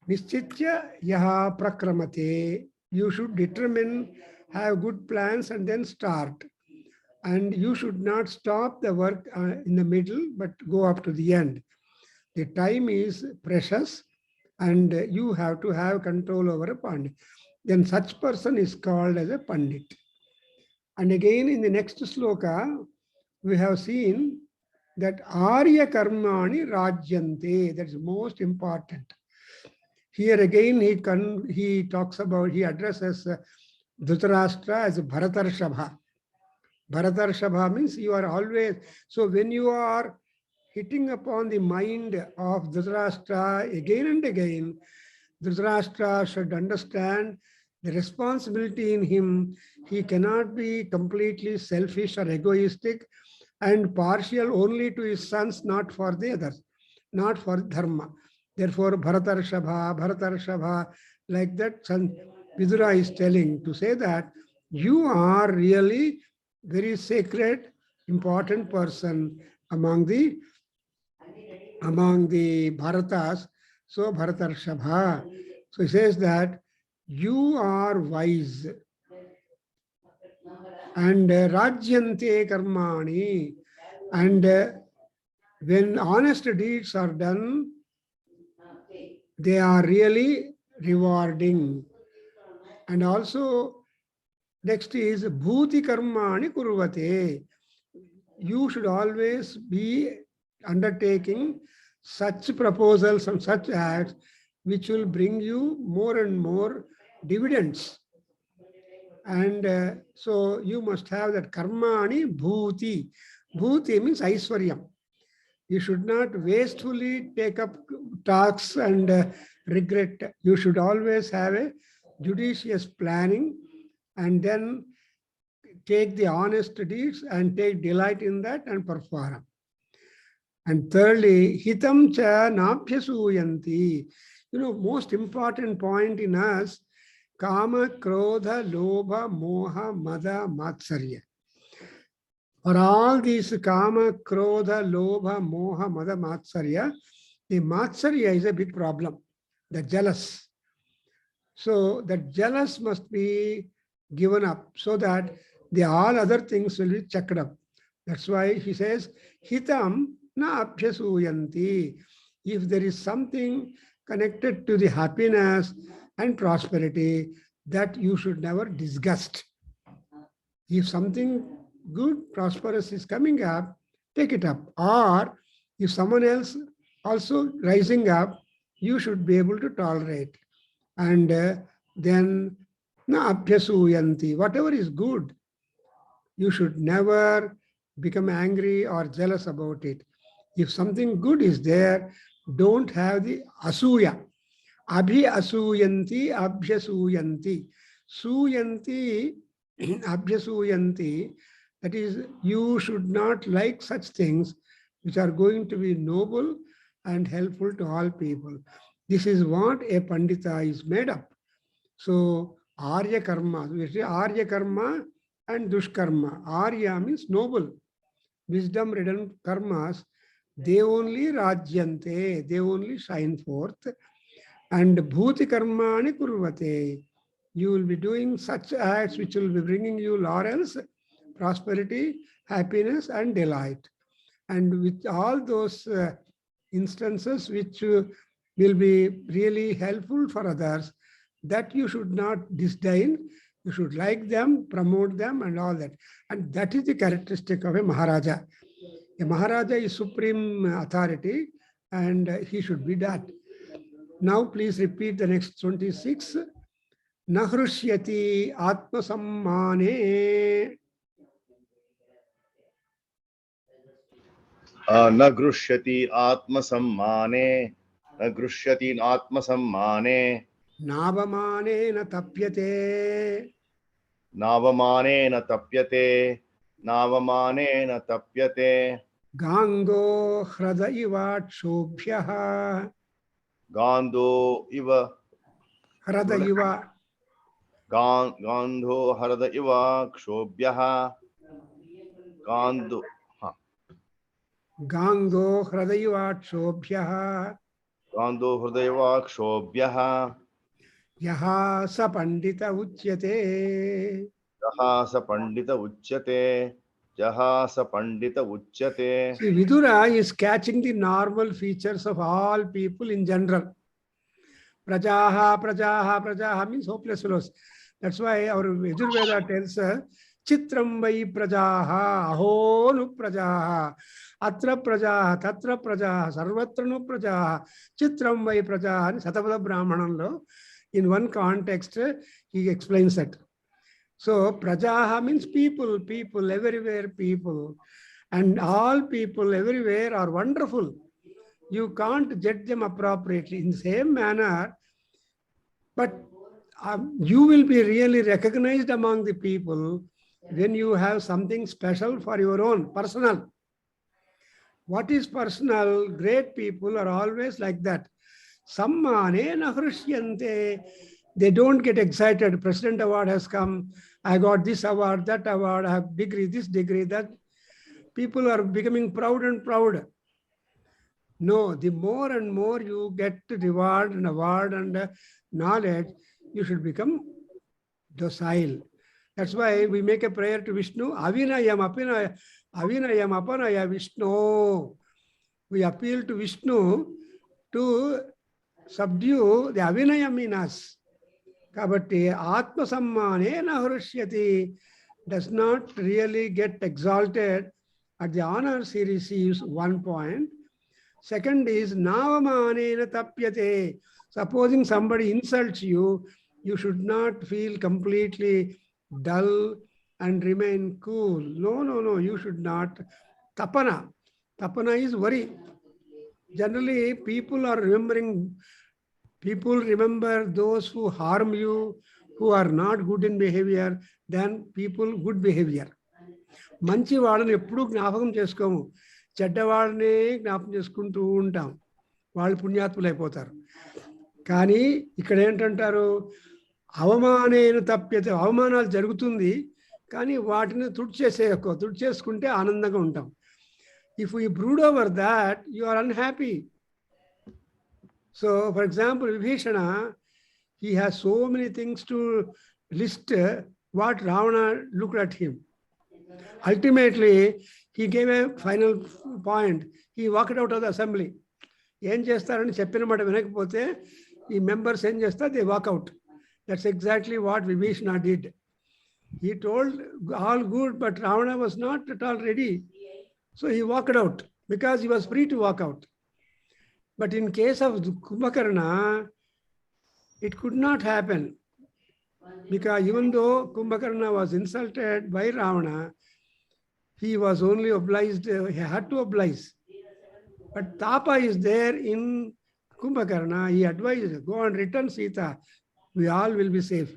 Nischitya yaha prakramate. You should determine, have good plans and then start. And you should not stop the work in the middle, but go up to the end. The time is precious and you have to have control over a pandit. Then such person is called as a pandit. And again in the next sloka, we have seen that Arya Karmani Rajyante. That is most important. Here again, he talks about, he addresses Dhritarashtra as Bharatarshava. Bharatarshava means you are always, so when you are hitting upon the mind of Dhritarashtra again and again, Dhritarashtra should understand the responsibility in him. He cannot be completely selfish or egoistic and partial only to his sons, not for the others, not for dharma. Therefore, Bharatarshava, like that, Vidura is telling to say that you are really very sacred, important person among the Bharatas. So, Bharatarshava. So, he says that you are wise. And Rajyante Karmani. And when honest deeds are done, they are really rewarding. And also, next is Bhuti Karmani Kurvate. You should always be undertaking such proposals and such acts which will bring you more and more dividends. And so you must have that Karmani Bhuti. Bhuti means Aiswaryam. You should not wastefully take up tasks and regret. You should always have a judicious planning and then take the honest deeds and take delight in that and perform. And thirdly, hitam cha nabhyasuyanti. You know, most important point in us, kama, krodha, lobha, moha, mada, matsarya. For all these kama, krodha, lobha, moha, mada, matsarya, the matsarya is a big problem, the jealous. So the jealous must be given up so that the all other things will be checked up. That's why he says, hitam na abhyasuyanti. If there is something connected to the happiness and prosperity, that you should never disgust. If something good, prosperous is coming up, take it up. Or if someone else also rising up, you should be able to tolerate. And then, na abhyasuyanti, whatever is good, you should never become angry or jealous about it. If something good is there, don't have the asuya. Abhi asuyanti, abhyasuyanti. Suyanti, abhyasuyanti, that is, you should not like such things which are going to be noble and helpful to all people. This is what a Pandita is made up. So, Arya Karma, we say Arya Karma and Dushkarma. Arya means noble, wisdom-ridden karmas. They only rajyante, they only shine forth. And bhuti karmani kurvate. You will be doing such acts which will be bringing you laurels, prosperity, happiness, and delight. And with all those instances which will be really helpful for others, that you should not disdain. You should like them, promote them, and all that. And that is the characteristic of a Maharaja. A Maharaja is supreme authority, and he should be that. Now, please repeat the next 26. Nahrishyati atma sammane. न गृह्यति आत्मसम्माने न गृह्यति आत्मसम्माने Navamane na tapyate. नावमाने न तप्यते नावमाने न तप्यते Gango hrada iva kshobhyah. गान्धो इव Hrada iva. गान्धो हरद इव क्षोभ्यः गान्धो Gango hrada iva kshobhyah. गान्धो हृदयव क्षोभ्यः Yaha sa pandita uchyate. जः स पंडित उच्यते जः स पंडित उच्यते. See, Vidura is catching the normal features of all people in general. Prajaha, prajaha, prajaha means hopeless fellows. That's why our Veda tells us, Chitram vai prajaha, aho nu prajaha, atra prajaha, tatra prajaha, sarvatra nu prajaha, Chitram vai prajaha, Satapada Brahmananlo. In one context, he explains that. So, prajaha means people, people, everywhere people. And all people everywhere are wonderful. You can't judge them appropriately in the same manner, but you will be really recognized among the people when you have something special for your own, personal. What is personal? Great people are always like that. Sammane na hrishyante. They don't get excited. President award has come. I got this award, that award, I have degree, this degree, that. People are becoming proud and proud. No, the more and more you get reward and award and knowledge, you should become docile. That's why we make a prayer to Vishnu. Avinayam apinaya, avinayam apanaya Vishnu. We appeal to Vishnu to subdue the avinayam in us. Kabatti atma sammane na hrishyati does not really get exalted at the honors he receives, 1 point. Second is navamane na tapyate. Supposing somebody insults you, you should not feel completely dull and remain cool. No, no, no, you should not. Tapana. Tapana is worry. Generally, people remember those who harm you, who are not good in behavior, than people good behavior. మంచి వాళ్ళని ఎప్పుడూ జ్ఞాపకం చేసుకోము, చెడ్డవాళ్ళని జ్ఞాపకం చేసుకుంటూ ఉంటాం. వాళ్ళు పుణ్యాత్ములు అయిపోతారు. కానీ ఇక్కడ ఏంటంటారు, అవమానేన తప్యత. అవమానాలు జరుగుతుంది కానీ వాటిని తుడిచేసుకుంటే ఆనందంగా ఉంటాం. If you brood over that, you are unhappy. So for example, Vibhishana, he has so many things to list what Ravana looked at him. Ultimately, he gave a final point. He walked out of the assembly. ఏం చేస్తారని చెప్పిన మాట వినకపోతే ఈ members ఏం చేస్తారు? They walk out. That's exactly what Vibhishana did. He told all good, but Ravana was not at all ready. So he walked out because he was free to walk out. But in case of Kumbhakarna, it could not happen. Because even though Kumbhakarna was insulted by Ravana, he was only obliged, he had to oblige. But Tapa is there in Kumbhakarna. He advised, go and return Sita. We all will be safe.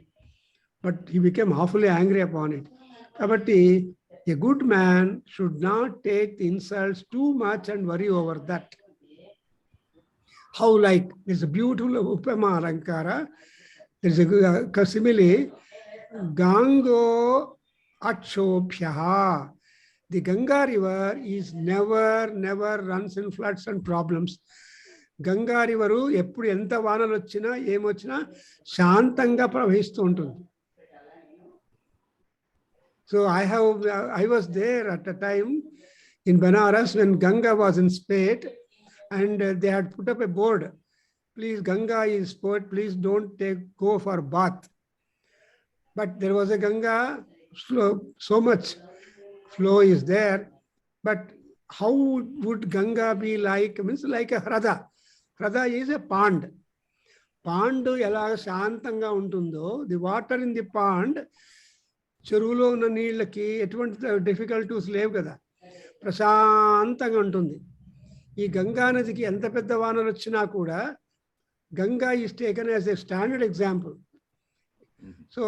But he became awfully angry upon it. Kabatti, a good man should not take the insults too much and worry over that. How like, there's a beautiful Upama Alankara. There's a simile. Gango Achobhyaha. The Ganga river is never runs in floods and problems. Ganga river eppudu enta vaanalu vachina emochina shantanga pravahisthu untundi. So I was there at the time in Banaras when Ganga was in spate, and they had put up a board. Please, Ganga is spate, please don't go for bath. But there was a Ganga, so much flow is there. But how would Ganga be like? Means like a Hrada. Hrada is a pond. Pond ela shantanga untundo, the water in the pond, చెరువులో ఉన్న నీళ్ళకి ఎటువంటి difficulties లేవు కదా, ప్రశాంతంగా ఉంటుంది. ఈ గంగా నదికి ఎంత పెద్ద వానలు వచ్చినా కూడా Ganga is taken as a standard example. So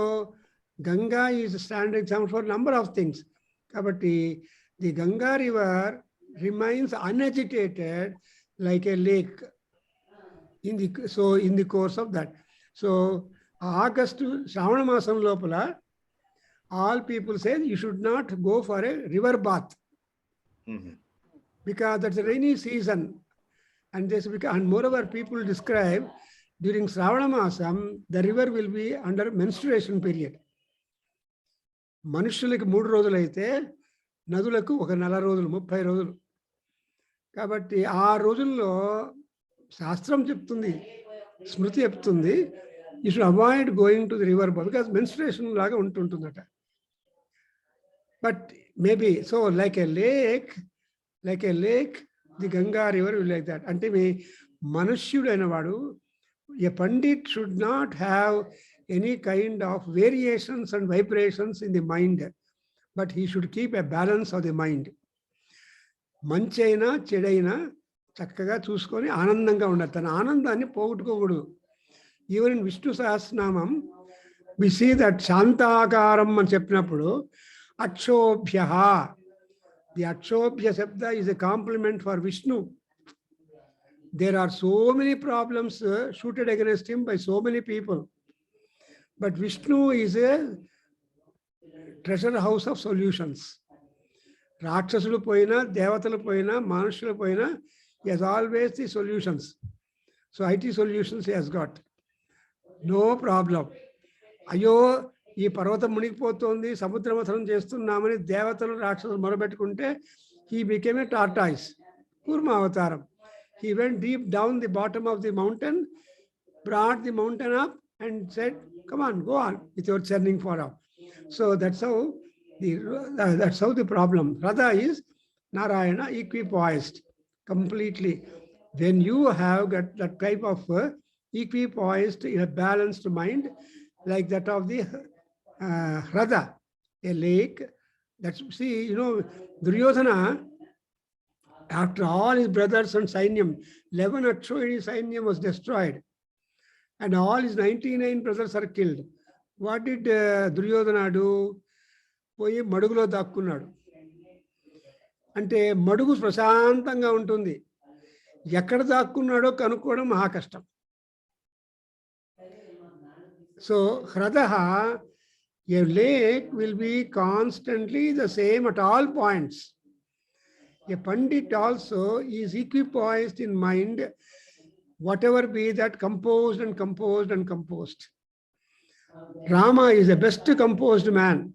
Ganga is standard example for number of things. కాబట్టి the Ganga river remains unagitated like a lake in the course of that. So August Shravana మాసం లోపల all people say you should not go for a river bath, because that's a rainy season, and moreover people describe during Shravana Masam the river will be under menstruation period. మనుషులకి 3 రోజులు అయితే నదులకు ఒక 4 రోజులు 30 రోజులు. కాబట్టి ఆ రోజుల్లో శాస్త్రం చెప్తుంది, స్మృతి చెప్తుంది, you should avoid going to the river because menstruation లాగా ఉంటుందట. But maybe so like a lake, the Ganga river will be like that. Ante me manushyudaina vadu, a pandit should not have any kind of variations and vibrations in the mind, but he should keep a balance of the mind. Manchaina chedaina చక్కగా చూసుకొని ఆనందంగా ఉండాలి. తన ఆనందాన్ని పోగొట్టుకోకూడదు. Even in Vishnu Sahasranamam, we see that Shantakaram అని చెప్పినప్పుడు Achobhyaha. The Achobhya Shabda is a compliment for Vishnu. There are so many problems shooted against him by so many people. But Vishnu is a treasure house of solutions. Rakshasulu poina, Devatalu poina, Manushulu poina, he has always the solutions. So IT solutions he has got. No problem. అయ్యో ఈ పర్వతం మునిగిపోతుంది, సముద్రమథనం చేస్తున్నామని దేవతలు రాక్షసులు మొరబెట్టుకుంటే he became a tortoise, కూర్మ అవతారం. He went deep down the bottom of the mountain, brought the mountain up and said, come on, go on with your churning for up. So that's how the problem. Radha is Narayana equipoised completely. When you have got that type of equipoised in a balanced mind, like that of the Hrada, a lake. That's, see, Duryodhana, after all his brothers and Sainyam, 11 Akshoyini Sainyam was destroyed, and all his 99 brothers are killed. What did Duryodhana do? పోయి మడుగులో దాక్కున్నాడు. అంటే మడుగు ప్రశాంతంగా ఉంటుంది, ఎక్కడ దాక్కున్నాడో కనుక్కోవడం మహా కష్టం. So Hradaha, a lake, will be constantly the same at all points. A Pandit also is equipoised in mind, whatever be that composed and composed and composed. Rama is the best composed man,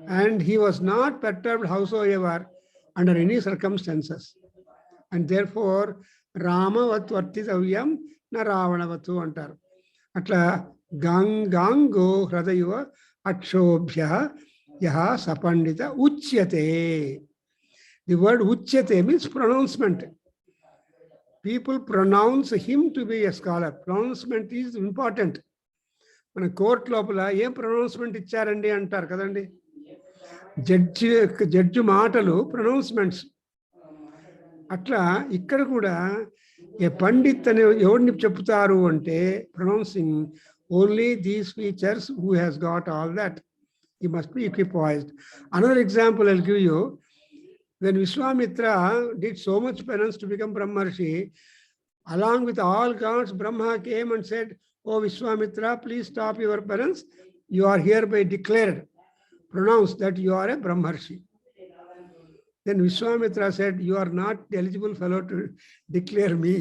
and he was not perturbed howsoever under any circumstances. And therefore, Ramavat vartitavyam na Ravanavatu antaru. Atla gango hradayuva akshobhya yaha sapandita uchyate. The word uchyate means pronouncement. People pronounce him to be a scholar. Pronouncement is important. మన court లోపల ఏం pronouncement ఇచ్చారండి అంటారు కదండి. Judge మాటలు ప్రొనౌన్స్మెంట్స్. అట్లా ఇక్కడ కూడా ఏ పండిత్ అని ఎవరిని చెప్తారు అంటే pronouncing only these features who has got all that. He must be equipoised. Another example I'll give you. When Vishwamitra did so much penance to become Brahmarshi, along with all gods, Brahma came and said, "Oh Vishwamitra, please stop your penance. You are hereby declared, pronounced that you are a Brahmarshi." Then Vishwamitra said, "You are not the eligible fellow to declare me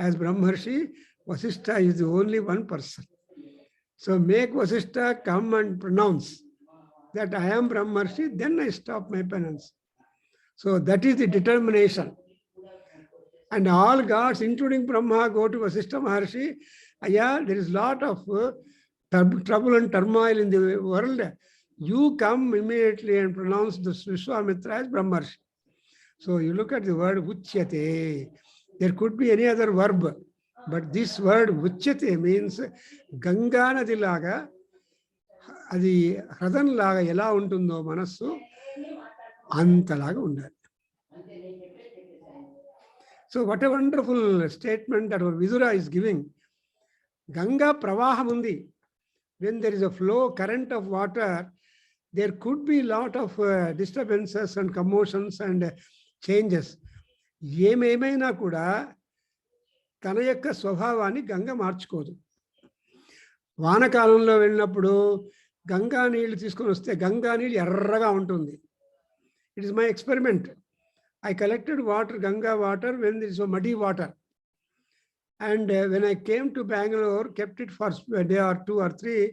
as Brahmarshi. Vasishtha is the only one person. So make Vasishtha come and pronounce that I am Brahmarshi, then I stop my penance." So that is the determination. And all gods, including Brahma, go to Vasishtha Maharshi. Yeah, there is a lot of trouble and turmoil in the world. You come immediately and pronounce the Vishwamitra as Brahmarshi. So you look at the word uchyate. There could be any other verb, but this word uchyate means Ganga nadi laga, adi hradan laga ela untundo manassu antalaga undali. So what a wonderful statement that our Vidura is giving. Ganga pravaham undi. When there is a flow, current of water, there could be a lot of disturbances and commotions and changes. ఏమైనా కూడా తన యొక్క స్వభావాన్ని గంగ మార్చుకోదు. వానకాలంలో వెళ్ళినప్పుడు గంగా నీళ్ళు తీసుకొని వస్తే గంగా నీళ్ళు ఎర్రగా ఉంటుంది. It is my experiment. I collected water, Ganga water, when there is a muddy water. And when I came to Bengaluru, kept it for a day or 2 or 3,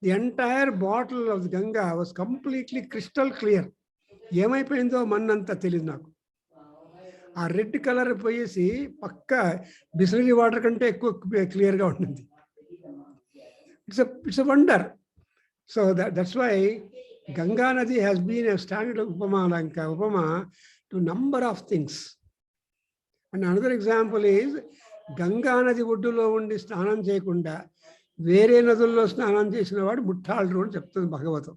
the entire bottle of the Ganga was completely crystal clear. ఏమైపోయిందో మన్నంతా తెలియదు నాకు. ఆ red colour పోయేసి పక్క Bisleri water కంటే ఎక్కువ క్లియర్గా ఉంటుంది. It's a wonder. So that's why Ganga Nadi has been a standard upama to number of things. And another example is Ganga Nadi ఒడ్డులో ఉండి స్నానం చేయకుండా వేరే నదుల్లో స్నానం చేసిన వాడు ముఠాళ్ళు అని చెప్తుంది భగవతం.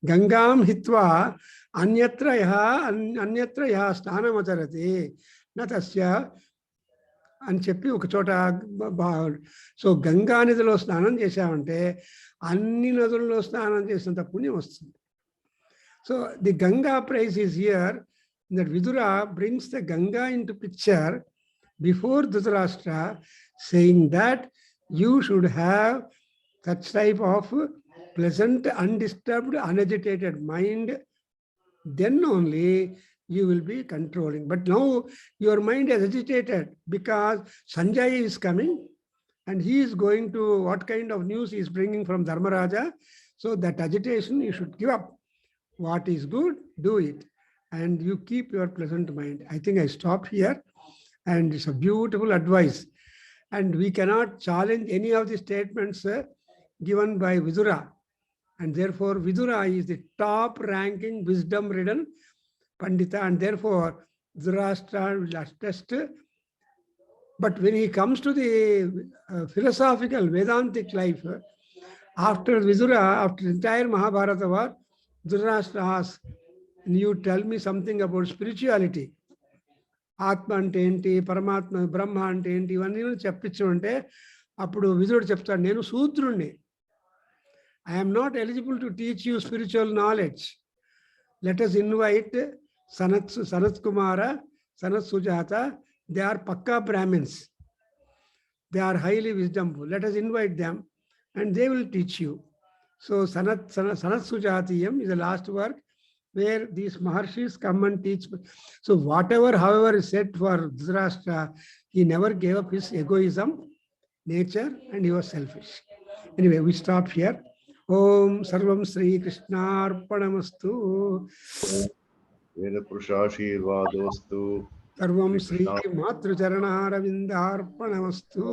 గంగాం హిత్వా అన్యత్ర యహ స్నానమచరతి న తస్య అని చెప్పి ఒక చోట. సో గంగా నదిలో స్నానం చేశామంటే అన్ని నదుల్లో స్నానం చేసినంత పుణ్యం వస్తుంది. So the Ganga prize is here that Vidura brings the Ganga into picture before Dhritarashtra, saying that you should have such type of pleasant, undisturbed, unagitated mind, then only you will be controlling. But now your mind is agitated because Sanjaya is coming and he is going to, what kind of news he is bringing from Dharmaraja. So that agitation you should give up. What is good, do it. And you keep your pleasant mind. I think I stop here, and it's a beautiful advice. And we cannot challenge any of the statements given by Vidura. And therefore, Vidura is the top ranking wisdom-ridden Pandita, and therefore, Dhritarashtra will attest. But when he comes to the philosophical Vedantic life, after Vidura, after the entire Mahabharata war, Dhritarashtra asks, you tell me something about spirituality. Atma ante enti, Paramatma, Brahma ante enti, ఇవన్నీ చెప్పించు అంటే అప్పుడు విదురుడు చెప్తాడు, నేను శూద్రుణ్ణి. I am not eligible to teach you spiritual knowledge. Let us invite Sanat Kumara, Sanat Sujata. They are Pakka Brahmins. They are highly wisdomful. Let us invite them and they will teach you. So Sanat Sujatiyam is the last work where these Maharshis come and teach. So whatever, however, is said for Dhritarashtra, he never gave up his egoism, nature, and he was selfish. Anyway, we stop here. Om Sarvam Sri Krishnarpanamastu. Veda Purushashirvadostu. Sarvam Sri Sri Krishna. Matrucharanaravindarpanamastu.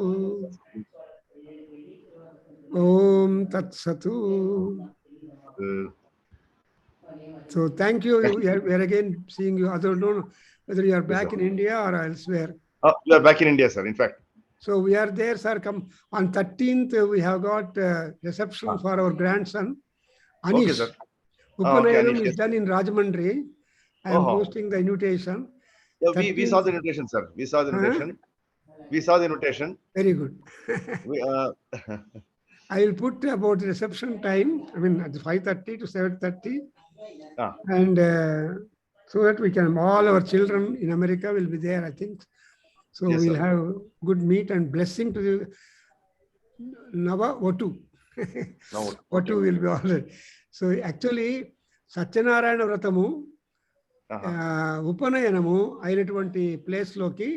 Om Tat Satu. So thank you. We are again seeing you. I don't know whether you are back in India or elsewhere. We are back in India, sir. In fact. So we are there, sir. Come on 13th, we have got reception for our grandson, Anish. Okay, sir. Upanayanam Anish, is yes. done in Rajamandri. I am posting the invitation. Yeah, we saw the invitation, sir. We saw the invitation. We saw the invitation. Very good. We, I will put about reception time. I mean, at 5:30 to 7:30, and so that we can. All our children in America will be there, I think. So Yes, we'll sir. have good meet and blessing to the Nava Otu. Otu will be all right. So actually, Satyanarayana Vratamu, Upanayanamo, అయినటువంటి place లోకి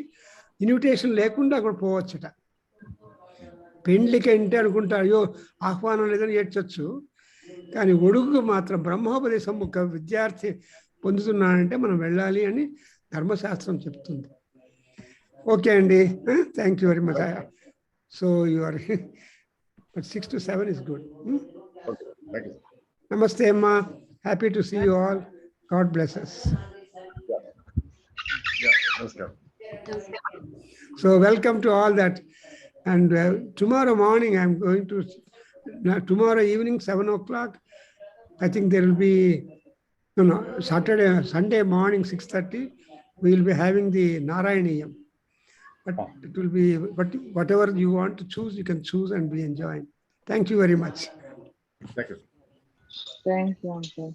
invitation లేకుండా అక్కడ పోవచ్చట. పెండ్లికి అంటే అనుకుంటారు, అయ్యో ఆహ్వానం లేదని ఏడ్చొచ్చు. కానీ ఒడుగు మాత్రం బ్రహ్మోపదేశం ఒక విద్యార్థి పొందుతున్నాడంటే మనం వెళ్ళాలి అని ధర్మశాస్త్రం చెప్తుంది. ఓకే అండి, thank you very much. So you are but 6 to 7 is good. Namaste Amma, happy to see you all. God bless us. So welcome to all that. And tomorrow morning I'm going to, tomorrow evening 7 o'clock, I think there will be, Sunday morning 6:30, we will be having the Narayaniyam. But it will be, but whatever you want to choose, you can choose and be enjoying. Thank you very much. Thank you. Thank you, uncle.